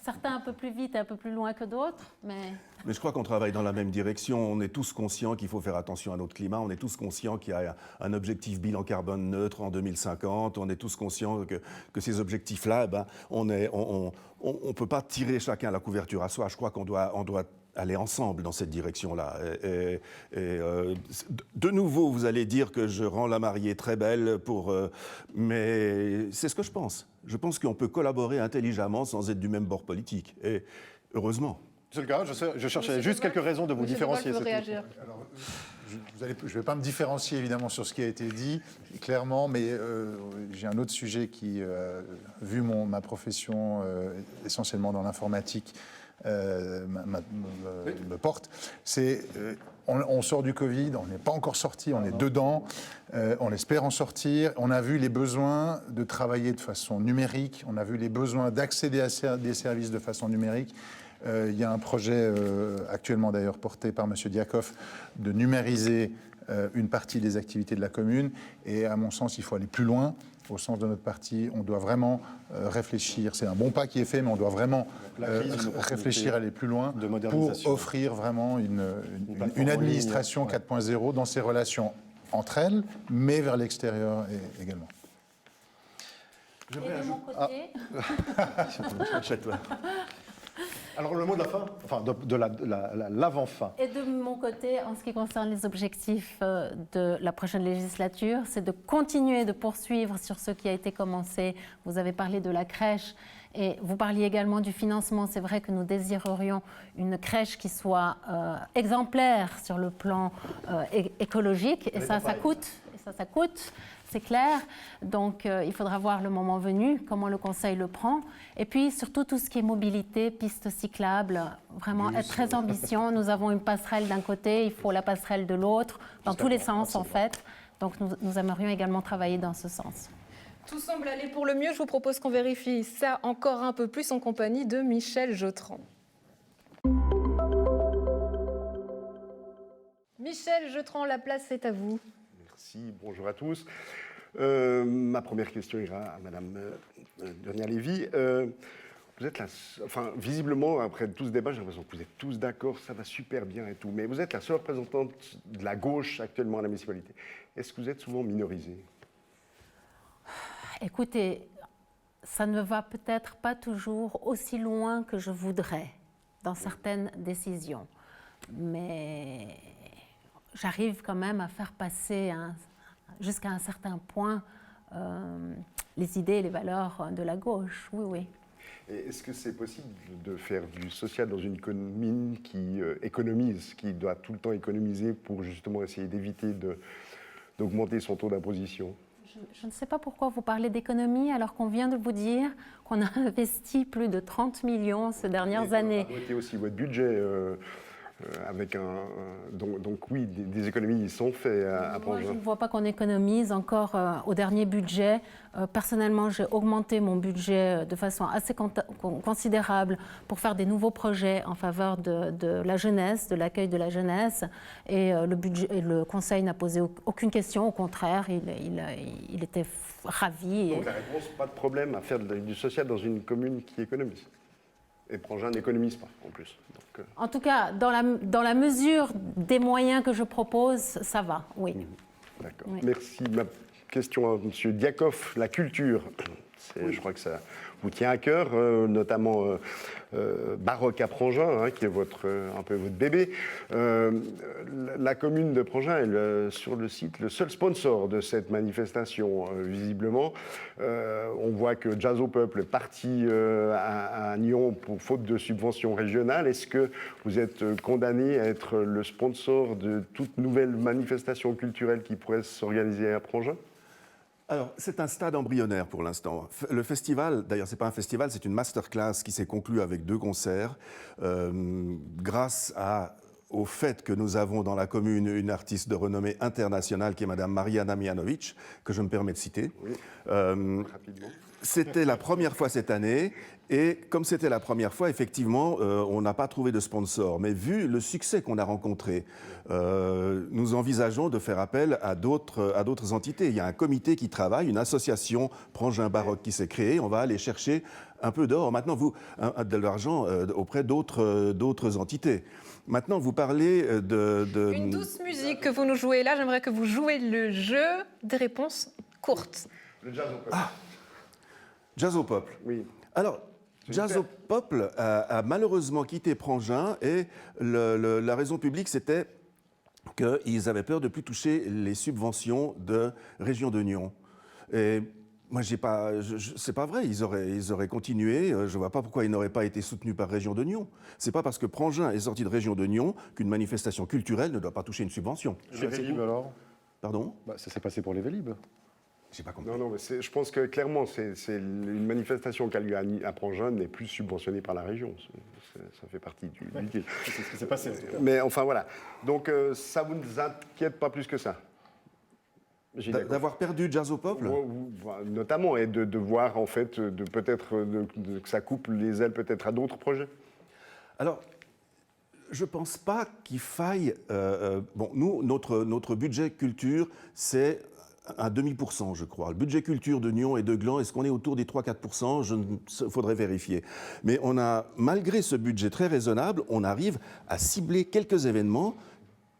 Certains un peu plus vite et un peu plus loin que d'autres, mais je crois qu'on travaille dans la même direction. On est tous conscients qu'il faut faire attention à notre climat. On est tous conscients qu'il y a un objectif bilan carbone neutre en 2050. On est tous conscients que ces objectifs-là, on ne peut pas tirer chacun la couverture à soi. Je crois qu'on doit aller ensemble dans cette direction-là. De nouveau, vous allez dire que je rends la mariée très belle, mais c'est ce que je pense. Je pense qu'on peut collaborer intelligemment sans être du même bord politique. Et heureusement. C'est le cas, je cherchais juste quelques raisons de vous différencier. Alors, je ne vais pas me différencier évidemment sur ce qui a été dit, clairement, mais j'ai un autre sujet qui, vu ma profession essentiellement dans l'informatique, me porte. C'est on sort du Covid, on n'est pas encore sorti, on est dedans, on espère en sortir. On a vu les besoins de travailler de façon numérique, on a vu les besoins d'accéder à des services de façon numérique. Il y a un projet actuellement d'ailleurs porté par M. Diakov de numériser une partie des activités de la commune, et à mon sens il faut aller plus loin. Au sens de notre parti, on doit vraiment réfléchir, c'est un bon pas qui est fait, mais on doit vraiment réfléchir, aller plus loin pour offrir vraiment une administration 4.0 dans ses relations entre elles, mais vers l'extérieur également. Et de mon côté... Alors le mot de la fin, enfin de l'avant-fin. Et de mon côté, en ce qui concerne les objectifs de la prochaine législature, c'est de continuer de poursuivre sur ce qui a été commencé. Vous avez parlé de la crèche et vous parliez également du financement. C'est vrai que nous désirerions une crèche qui soit exemplaire sur le plan écologique, et ça coûte. Ça coûte. C'est clair, donc il faudra voir le moment venu, comment le Conseil le prend. Et puis surtout tout ce qui est mobilité, pistes cyclables, vraiment être très ambitieux. Nous avons une passerelle d'un côté, il faut la passerelle de l'autre, dans tous les sens en fait. Donc nous aimerions également travailler dans ce sens. Tout semble aller pour le mieux. Je vous propose qu'on vérifie ça encore un peu plus en compagnie de Michel Jotran. Michel Jotran, la place est à vous. Merci, bonjour à tous. Ma première question ira à Madame Durnia-Lévy. Vous êtes visiblement, après tout ce débat, j'ai l'impression que vous êtes tous d'accord, ça va super bien et tout, mais vous êtes la seule représentante de la gauche actuellement à la municipalité. Est-ce que vous êtes souvent minorisée? Écoutez, ça ne va peut-être pas toujours aussi loin que je voudrais dans certaines décisions, mais j'arrive quand même à faire passer jusqu'à un certain point les idées et les valeurs de la gauche, oui, oui. Est-ce que c'est possible de faire du social dans une commune qui économise, qui doit tout le temps économiser pour justement essayer d'éviter d'augmenter son taux d'imposition? Je ne sais pas pourquoi vous parlez d'économie alors qu'on vient de vous dire qu'on a investi plus de 30 millions ces dernières années. Vous notez aussi votre budget avec donc oui, des économies sont faites à Prangin. Moi, je ne vois pas qu'on économise encore au dernier budget. Personnellement, j'ai augmenté mon budget de façon assez considérable pour faire des nouveaux projets en faveur de la jeunesse, de l'accueil de la jeunesse. Et le Conseil n'a posé aucune question, au contraire, il était ravi. Donc la réponse, pas de problème à faire du social dans une commune qui économise. Et Prangin n'économise pas, en plus. Donc, En tout cas, dans la mesure des moyens que je propose, ça va, oui. D'accord. Oui. Merci. Ma question à M. Diakov, la culture. Je crois que ça vous tient à cœur, notamment Baroque à Prangin, qui est un peu votre bébé. La commune de Prangin est sur le site le seul sponsor de cette manifestation, visiblement. On voit que Jazz au Peuple est parti à Nyon pour faute de subventions régionales. Est-ce que vous êtes condamné à être le sponsor de toute nouvelle manifestation culturelle qui pourrait s'organiser à Prangin? Alors, c'est un stade embryonnaire pour l'instant. Le festival, d'ailleurs, ce n'est pas un festival, c'est une masterclass qui s'est conclue avec 2 concerts. Grâce au fait que nous avons dans la commune une artiste de renommée internationale qui est Madame Maria Damjanovic, que je me permets de citer. Oui. Rapidement. C'était la première fois cette année, et comme c'était la première fois, effectivement, on n'a pas trouvé de sponsor. Mais vu le succès qu'on a rencontré, nous envisageons de faire appel à d'autres entités. Il y a un comité qui travaille, une association Prangin Baroque qui s'est créée. On va aller chercher un peu d'or, maintenant de l'argent auprès d'autres entités. Maintenant, vous parlez de... Une douce musique que vous nous jouez là. J'aimerais que vous jouiez le jeu des réponses courtes. Le Jazz au Peuple. Ah, Jazz au Peuple. Oui. Alors, Jazz au Peuple a malheureusement quitté Prangin et la raison publique, c'était qu'ils avaient peur de ne plus toucher les subventions de Région de Nyon. Et moi, c'est pas vrai, ils auraient continué. Je ne vois pas pourquoi ils n'auraient pas été soutenus par Région de Nyon. Ce n'est pas parce que Prangin est sorti de Région de Nyon qu'une manifestation culturelle ne doit pas toucher une subvention. Chez Vélib, alors? Pardon? Ça s'est passé pour les Vélib. J'ai pas compris. Non, mais je pense que clairement, c'est une manifestation qui a lieu à Prangin n'est plus subventionnée par la région. Ça fait partie du deal. C'est ce qui s'est passé. Mais enfin, voilà. Donc, ça ne vous inquiète pas plus que ça? D'avoir perdu Jazz au Peuple? Notamment, et de voir, en fait, que ça coupe les ailes peut-être à d'autres projets? Alors, je ne pense pas qu'il faille... nous, notre budget culture, c'est un demi%, je crois. Le budget culture de Nyon et de Gland, est-ce qu'on est autour des 3-4%? Il faudrait vérifier. Mais malgré ce budget très raisonnable, on arrive à cibler quelques événements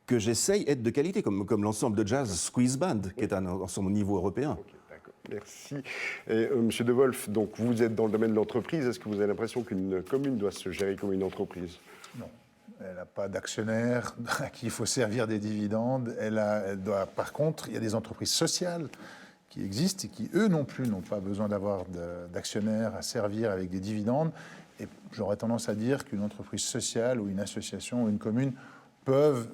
que j'essaye d'être de qualité, comme l'ensemble de Jazz Squeeze Band, qui est à son niveau européen. Okay, d'accord. Merci. Et, Monsieur De Wolf, donc vous êtes dans le domaine de l'entreprise. Est-ce que vous avez l'impression qu'une commune doit se gérer comme une entreprise? Non. Elle n'a pas d'actionnaire à qui il faut servir des dividendes. Elle doit, par contre, il y a des entreprises sociales qui existent et qui, eux non plus, n'ont pas besoin d'avoir d'actionnaires à servir avec des dividendes. Et j'aurais tendance à dire qu'une entreprise sociale ou une association ou une commune peuvent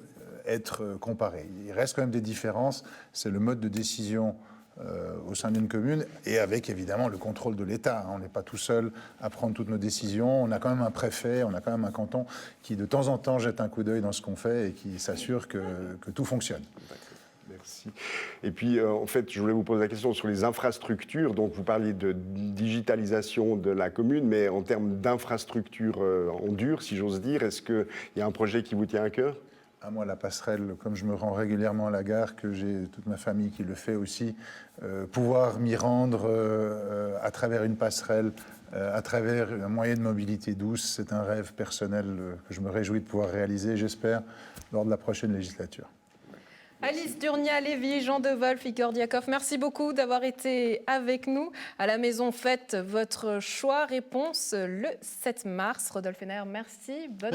être comparées. Il reste quand même des différences. C'est le mode de décision au sein d'une commune et avec évidemment le contrôle de l'État. On n'est pas tout seul à prendre toutes nos décisions. On a quand même un préfet, on a quand même un canton qui de temps en temps jette un coup d'œil dans ce qu'on fait et qui s'assure que tout fonctionne. Merci. Et puis, en fait, je voulais vous poser la question sur les infrastructures. Donc, vous parliez de digitalisation de la commune, mais en termes d'infrastructures en dur, si j'ose dire, est-ce qu'il y a un projet qui vous tient à cœur ? À moi, la passerelle, comme je me rends régulièrement à la gare, que j'ai toute ma famille qui le fait aussi, pouvoir m'y rendre à travers une passerelle, à travers un moyen de mobilité douce, c'est un rêve personnel que je me réjouis de pouvoir réaliser, j'espère, lors de la prochaine législature. Alice Durnia-Lévy, Jean Devolf, Igor Diakov, merci beaucoup d'avoir été avec nous. À la maison, faites votre choix. Réponse le 7 mars. Rodolphe Henner, merci. Bonne